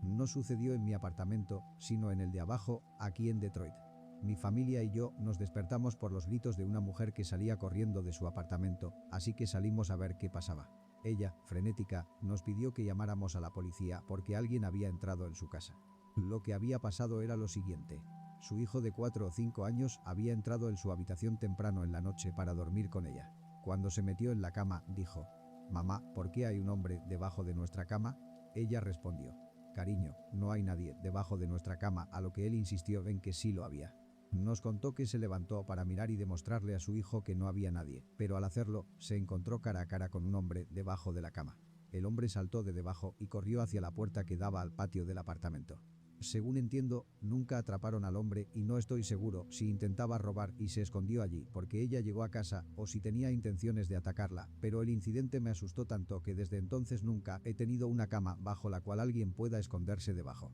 No sucedió en mi apartamento, sino en el de abajo, aquí en Detroit. Mi familia y yo nos despertamos por los gritos de una mujer que salía corriendo de su apartamento, así que salimos a ver qué pasaba. Ella, frenética, nos pidió que llamáramos a la policía porque alguien había entrado en su casa. Lo que había pasado era lo siguiente. Su hijo de 4 o 5 años había entrado en su habitación temprano en la noche para dormir con ella. Cuando se metió en la cama, dijo: «Mamá, ¿por qué hay un hombre debajo de nuestra cama?». Ella respondió: «Cariño, no hay nadie debajo de nuestra cama», a lo que él insistió en que sí lo había. Nos contó que se levantó para mirar y demostrarle a su hijo que no había nadie, pero al hacerlo, se encontró cara a cara con un hombre debajo de la cama. El hombre saltó de debajo y corrió hacia la puerta que daba al patio del apartamento. Según entiendo, nunca atraparon al hombre y no estoy seguro si intentaba robar y se escondió allí porque ella llegó a casa o si tenía intenciones de atacarla, pero el incidente me asustó tanto que desde entonces nunca he tenido una cama bajo la cual alguien pueda esconderse debajo.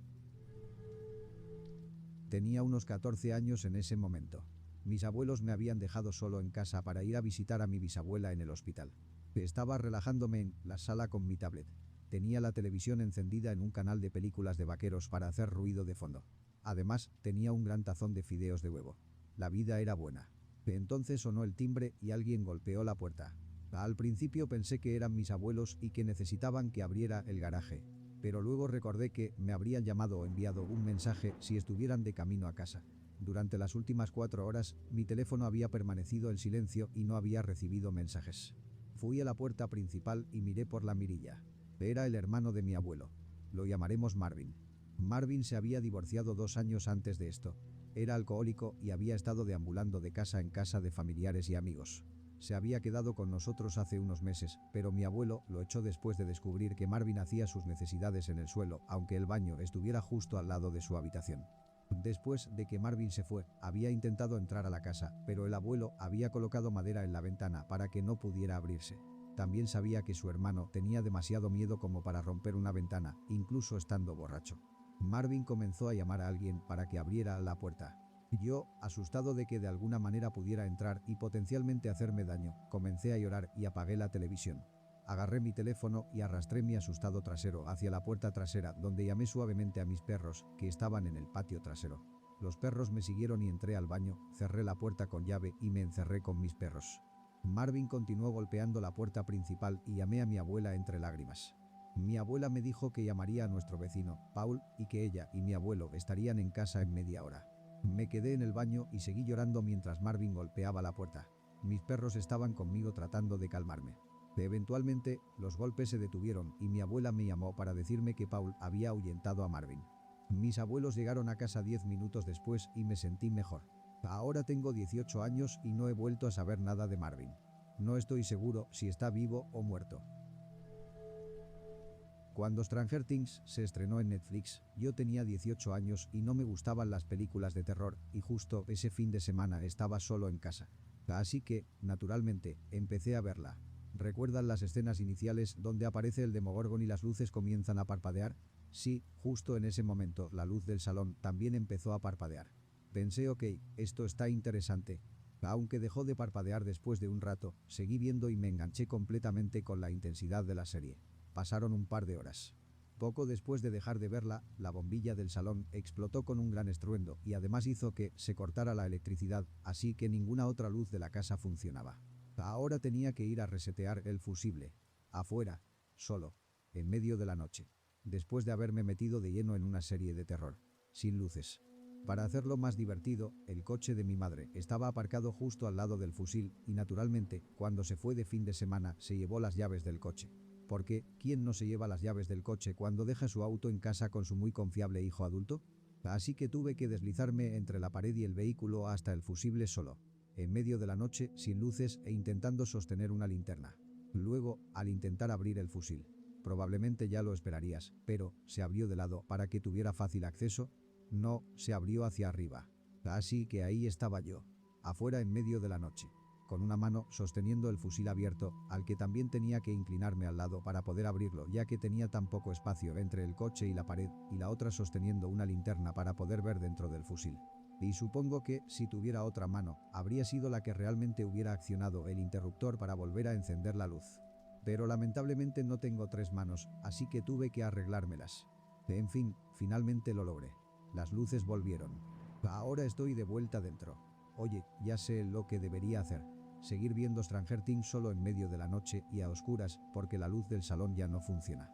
Tenía unos 14 años en ese momento. Mis abuelos me habían dejado solo en casa para ir a visitar a mi bisabuela en el hospital. Estaba relajándome en la sala con mi tablet. Tenía la televisión encendida en un canal de películas de vaqueros para hacer ruido de fondo. Además, tenía un gran tazón de fideos de huevo. La vida era buena. Entonces sonó el timbre y alguien golpeó la puerta. Al principio pensé que eran mis abuelos y que necesitaban que abriera el garaje. Pero luego recordé que me habrían llamado o enviado un mensaje si estuvieran de camino a casa. Durante las últimas 4 horas, mi teléfono había permanecido en silencio y no había recibido mensajes. Fui a la puerta principal y miré por la mirilla. Era el hermano de mi abuelo. Lo llamaremos Marvin. Marvin se había divorciado 2 años antes de esto. Era alcohólico y había estado deambulando de casa en casa de familiares y amigos. Se había quedado con nosotros hace unos meses, pero mi abuelo lo echó después de descubrir que Marvin hacía sus necesidades en el suelo, aunque el baño estuviera justo al lado de su habitación. Después de que Marvin se fue, había intentado entrar a la casa, pero el abuelo había colocado madera en la ventana para que no pudiera abrirse. También sabía que su hermano tenía demasiado miedo como para romper una ventana, incluso estando borracho. Marvin comenzó a llamar a alguien para que abriera la puerta. Yo, asustado de que de alguna manera pudiera entrar y potencialmente hacerme daño, comencé a llorar y apagué la televisión. Agarré mi teléfono y arrastré mi asustado trasero hacia la puerta trasera, donde llamé suavemente a mis perros, que estaban en el patio trasero. Los perros me siguieron y entré al baño, cerré la puerta con llave y me encerré con mis perros. Marvin continuó golpeando la puerta principal y llamé a mi abuela entre lágrimas. Mi abuela me dijo que llamaría a nuestro vecino, Paul, y que ella y mi abuelo estarían en casa en media hora. Me quedé en el baño y seguí llorando mientras Marvin golpeaba la puerta. Mis perros estaban conmigo tratando de calmarme. Eventualmente, los golpes se detuvieron y mi abuela me llamó para decirme que Paul había ahuyentado a Marvin. Mis abuelos llegaron a casa 10 minutos después y me sentí mejor. Ahora tengo 18 años y no he vuelto a saber nada de Marvin. No estoy seguro si está vivo o muerto. Cuando Stranger Things se estrenó en Netflix, yo tenía 18 años y no me gustaban las películas de terror, y justo ese fin de semana estaba solo en casa. Así que, naturalmente, empecé a verla. ¿Recuerdan las escenas iniciales donde aparece el Demogorgon y las luces comienzan a parpadear? Sí, justo en ese momento la luz del salón también empezó a parpadear. Pensé, ok, esto está interesante. Aunque dejó de parpadear después de un rato, seguí viendo y me enganché completamente con la intensidad de la serie. Pasaron un par de horas. Poco después de dejar de verla, la bombilla del salón explotó con un gran estruendo y además hizo que se cortara la electricidad, así que ninguna otra luz de la casa funcionaba. Ahora tenía que ir a resetear el fusible. Afuera, solo, en medio de la noche. Después de haberme metido de lleno en una serie de terror. Sin luces. Para hacerlo más divertido, el coche de mi madre estaba aparcado justo al lado del fusil y naturalmente, cuando se fue de fin de semana, se llevó las llaves del coche. Porque, ¿quién no se lleva las llaves del coche cuando deja su auto en casa con su muy confiable hijo adulto? Así que tuve que deslizarme entre la pared y el vehículo hasta el fusible solo, en medio de la noche, sin luces e intentando sostener una linterna. Luego, al intentar abrir el fusil. Probablemente ya lo esperarías, pero se abrió de lado para que tuviera fácil acceso. No, se abrió hacia arriba. Así que ahí estaba yo, afuera en medio de la noche, con una mano sosteniendo el fusil abierto, al que también tenía que inclinarme al lado para poder abrirlo, ya que tenía tan poco espacio entre el coche y la pared, y la otra sosteniendo una linterna para poder ver dentro del fusil. Y supongo que, si tuviera otra mano, habría sido la que realmente hubiera accionado el interruptor para volver a encender la luz. Pero lamentablemente no tengo 3 manos, así que tuve que arreglármelas. En fin, finalmente lo logré. Las luces volvieron. Ahora estoy de vuelta dentro. Oye, ya sé lo que debería hacer. Seguir viendo Stranger Things solo en medio de la noche y a oscuras, porque la luz del salón ya no funciona.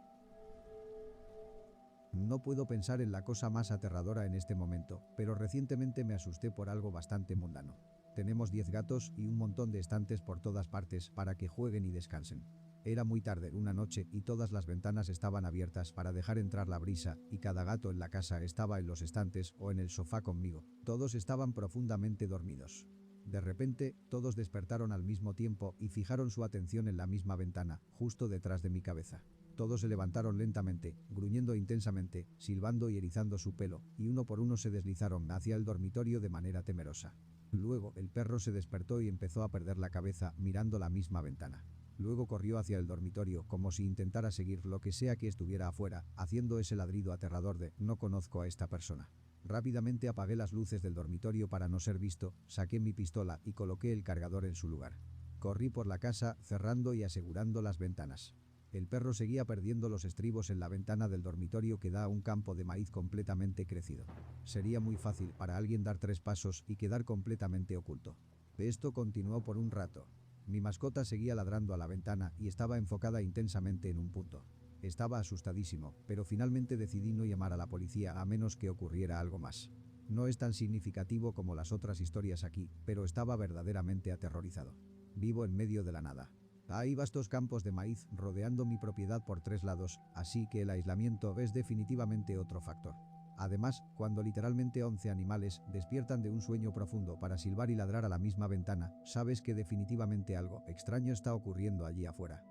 No puedo pensar en la cosa más aterradora en este momento, pero recientemente me asusté por algo bastante mundano. Tenemos 10 gatos y un montón de estantes por todas partes para que jueguen y descansen. Era muy tarde una noche y todas las ventanas estaban abiertas para dejar entrar la brisa y cada gato en la casa estaba en los estantes o en el sofá conmigo. Todos estaban profundamente dormidos. De repente, todos despertaron al mismo tiempo y fijaron su atención en la misma ventana, justo detrás de mi cabeza. Todos se levantaron lentamente, gruñendo intensamente, silbando y erizando su pelo, y uno por uno se deslizaron hacia el dormitorio de manera temerosa. Luego, el perro se despertó y empezó a perder la cabeza mirando la misma ventana. Luego corrió hacia el dormitorio como si intentara seguir lo que sea que estuviera afuera, haciendo ese ladrido aterrador de «no conozco a esta persona». Rápidamente apagué las luces del dormitorio para no ser visto, saqué mi pistola y coloqué el cargador en su lugar. Corrí por la casa, cerrando y asegurando las ventanas. El perro seguía perdiendo los estribos en la ventana del dormitorio que da a un campo de maíz completamente crecido. Sería muy fácil para alguien dar 3 pasos y quedar completamente oculto. Esto continuó por un rato. Mi mascota seguía ladrando a la ventana y estaba enfocada intensamente en un punto. Estaba asustadísimo, pero finalmente decidí no llamar a la policía a menos que ocurriera algo más. No es tan significativo como las otras historias aquí, pero estaba verdaderamente aterrorizado. Vivo en medio de la nada. Hay vastos campos de maíz rodeando mi propiedad por 3 lados, así que el aislamiento es definitivamente otro factor. Además, cuando literalmente 11 animales despiertan de un sueño profundo para silbar y ladrar a la misma ventana, sabes que definitivamente algo extraño está ocurriendo allí afuera.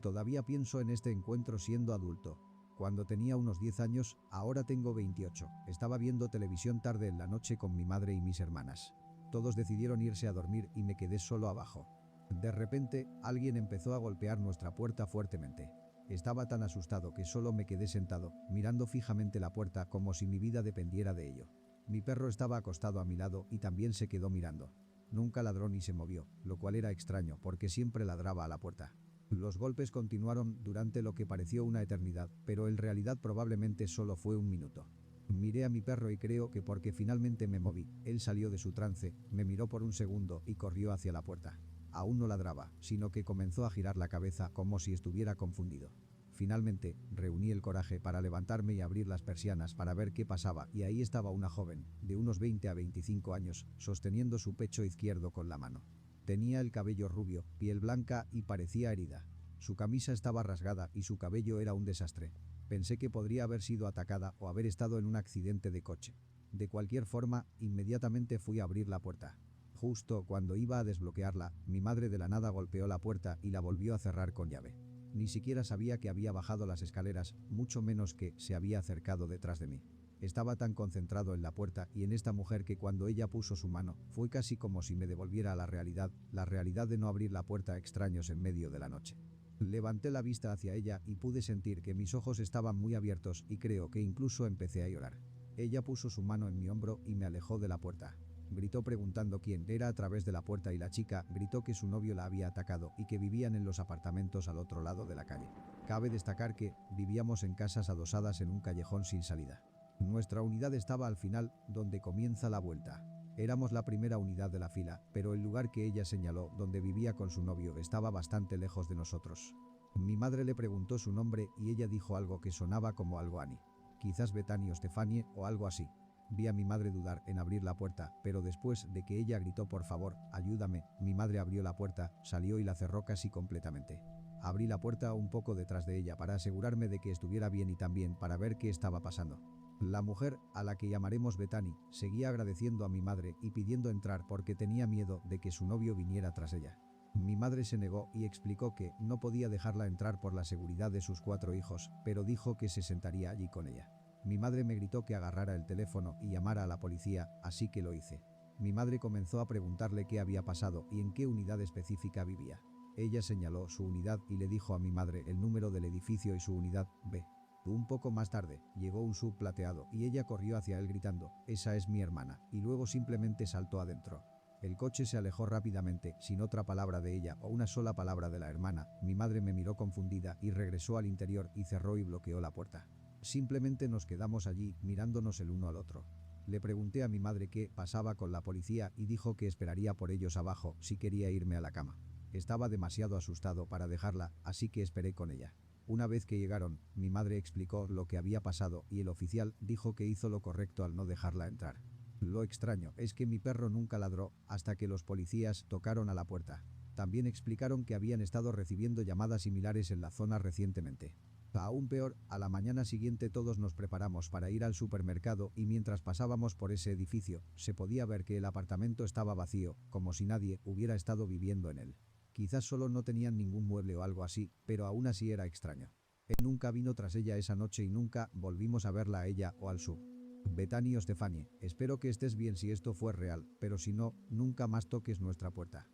Todavía pienso en este encuentro siendo adulto. Cuando tenía unos 10 años, ahora tengo 28, estaba viendo televisión tarde en la noche con mi madre y mis hermanas. Todos decidieron irse a dormir y me quedé solo abajo. De repente, alguien empezó a golpear nuestra puerta fuertemente. Estaba tan asustado que solo me quedé sentado, mirando fijamente la puerta como si mi vida dependiera de ello. Mi perro estaba acostado a mi lado y también se quedó mirando. Nunca ladró ni se movió, lo cual era extraño porque siempre ladraba a la puerta. Los golpes continuaron durante lo que pareció una eternidad, pero en realidad probablemente solo fue un minuto. Miré a mi perro y creo que porque finalmente me moví, él salió de su trance, me miró por un segundo y corrió hacia la puerta. Aún no ladraba, sino que comenzó a girar la cabeza como si estuviera confundido. Finalmente, reuní el coraje para levantarme y abrir las persianas para ver qué pasaba y ahí estaba una joven, de unos 20 a 25 años, sosteniendo su pecho izquierdo con la mano. Tenía el cabello rubio, piel blanca y parecía herida. Su camisa estaba rasgada y su cabello era un desastre. Pensé que podría haber sido atacada o haber estado en un accidente de coche. De cualquier forma, inmediatamente fui a abrir la puerta. Justo cuando iba a desbloquearla, mi madre de la nada golpeó la puerta y la volvió a cerrar con llave. Ni siquiera sabía que había bajado las escaleras, mucho menos que se había acercado detrás de mí. Estaba tan concentrado en la puerta y en esta mujer que cuando ella puso su mano, fue casi como si me devolviera a la realidad de no abrir la puerta a extraños en medio de la noche. Levanté la vista hacia ella y pude sentir que mis ojos estaban muy abiertos y creo que incluso empecé a llorar. Ella puso su mano en mi hombro y me alejó de la puerta. Gritó preguntando quién era a través de la puerta y la chica gritó que su novio la había atacado y que vivían en los apartamentos al otro lado de la calle. Cabe destacar que vivíamos en casas adosadas en un callejón sin salida. Nuestra unidad estaba al final, donde comienza la vuelta. Éramos la primera unidad de la fila, pero el lugar que ella señaló, donde vivía con su novio, estaba bastante lejos de nosotros. Mi madre le preguntó su nombre y ella dijo algo que sonaba como algo Annie. Quizás Bethany o Stephanie o algo así. Vi a mi madre dudar en abrir la puerta, pero después de que ella gritó por favor, ayúdame, mi madre abrió la puerta, salió y la cerró casi completamente. Abrí la puerta un poco detrás de ella para asegurarme de que estuviera bien y también para ver qué estaba pasando. La mujer, a la que llamaremos Bethany, seguía agradeciendo a mi madre y pidiendo entrar porque tenía miedo de que su novio viniera tras ella. Mi madre se negó y explicó que no podía dejarla entrar por la seguridad de sus 4 hijos, pero dijo que se sentaría allí con ella. Mi madre me gritó que agarrara el teléfono y llamara a la policía, así que lo hice. Mi madre comenzó a preguntarle qué había pasado y en qué unidad específica vivía. Ella señaló su unidad y le dijo a mi madre el número del edificio y su unidad, B. Un poco más tarde, llegó un SUV plateado y ella corrió hacia él gritando, «Esa es mi hermana», y luego simplemente saltó adentro. El coche se alejó rápidamente, sin otra palabra de ella o una sola palabra de la hermana. Mi madre me miró confundida y regresó al interior y cerró y bloqueó la puerta. Simplemente nos quedamos allí, mirándonos el uno al otro. Le pregunté a mi madre qué pasaba con la policía y dijo que esperaría por ellos abajo si quería irme a la cama. Estaba demasiado asustado para dejarla, así que esperé con ella. Una vez que llegaron, mi madre explicó lo que había pasado y el oficial dijo que hizo lo correcto al no dejarla entrar. Lo extraño es que mi perro nunca ladró hasta que los policías tocaron a la puerta. También explicaron que habían estado recibiendo llamadas similares en la zona recientemente. Aún peor, a la mañana siguiente todos nos preparamos para ir al supermercado y mientras pasábamos por ese edificio, se podía ver que el apartamento estaba vacío, como si nadie hubiera estado viviendo en él. Quizás solo no tenían ningún mueble o algo así, pero aún así era extraño. Él nunca vino tras ella esa noche y nunca volvimos a verla a ella o al sub. Bethany o Stephanie, espero que estés bien si esto fue real, pero si no, nunca más toques nuestra puerta.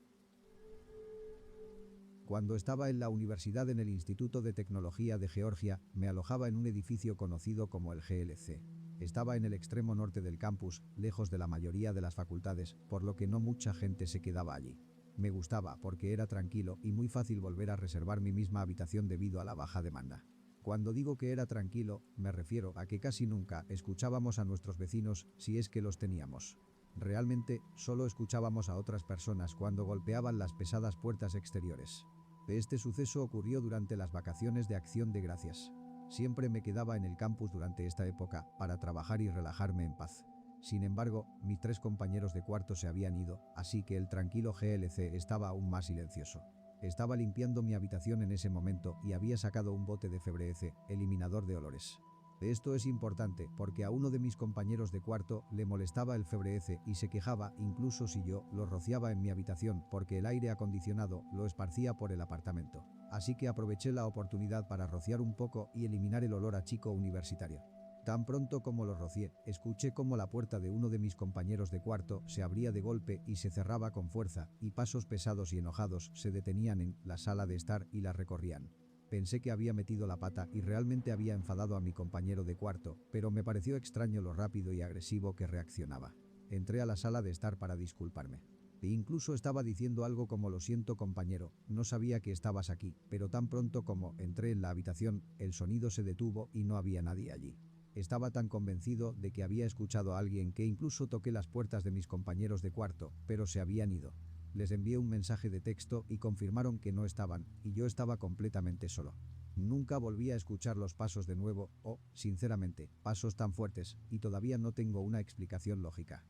Cuando estaba en la universidad en el Instituto de Tecnología de Georgia, me alojaba en un edificio conocido como el GLC. Estaba en el extremo norte del campus, lejos de la mayoría de las facultades, por lo que no mucha gente se quedaba allí. Me gustaba porque era tranquilo y muy fácil volver a reservar mi misma habitación debido a la baja demanda. Cuando digo que era tranquilo, me refiero a que casi nunca escuchábamos a nuestros vecinos si es que los teníamos. Realmente, solo escuchábamos a otras personas cuando golpeaban las pesadas puertas exteriores. Este suceso ocurrió durante las vacaciones de Acción de Gracias. Siempre me quedaba en el campus durante esta época para trabajar y relajarme en paz. Sin embargo, mis 3 compañeros de cuarto se habían ido, así que el tranquilo GLC estaba aún más silencioso. Estaba limpiando mi habitación en ese momento y había sacado un bote de Febreze, eliminador de olores. Esto es importante porque a uno de mis compañeros de cuarto le molestaba el Febreze y se quejaba incluso si yo lo rociaba en mi habitación porque el aire acondicionado lo esparcía por el apartamento. Así que aproveché la oportunidad para rociar un poco y eliminar el olor a chico universitario. Tan pronto como lo rocié, escuché cómo la puerta de uno de mis compañeros de cuarto se abría de golpe y se cerraba con fuerza, y pasos pesados y enojados se detenían en la sala de estar y la recorrían. Pensé que había metido la pata y realmente había enfadado a mi compañero de cuarto, pero me pareció extraño lo rápido y agresivo que reaccionaba. Entré a la sala de estar para disculparme. E incluso estaba diciendo algo como lo siento compañero, no sabía que estabas aquí, pero tan pronto como entré en la habitación, el sonido se detuvo y no había nadie allí. Estaba tan convencido de que había escuchado a alguien que incluso toqué las puertas de mis compañeros de cuarto, pero se habían ido. Les envié un mensaje de texto y confirmaron que no estaban, y yo estaba completamente solo. Nunca volví a escuchar los pasos de nuevo, sinceramente, pasos tan fuertes, y todavía no tengo una explicación lógica.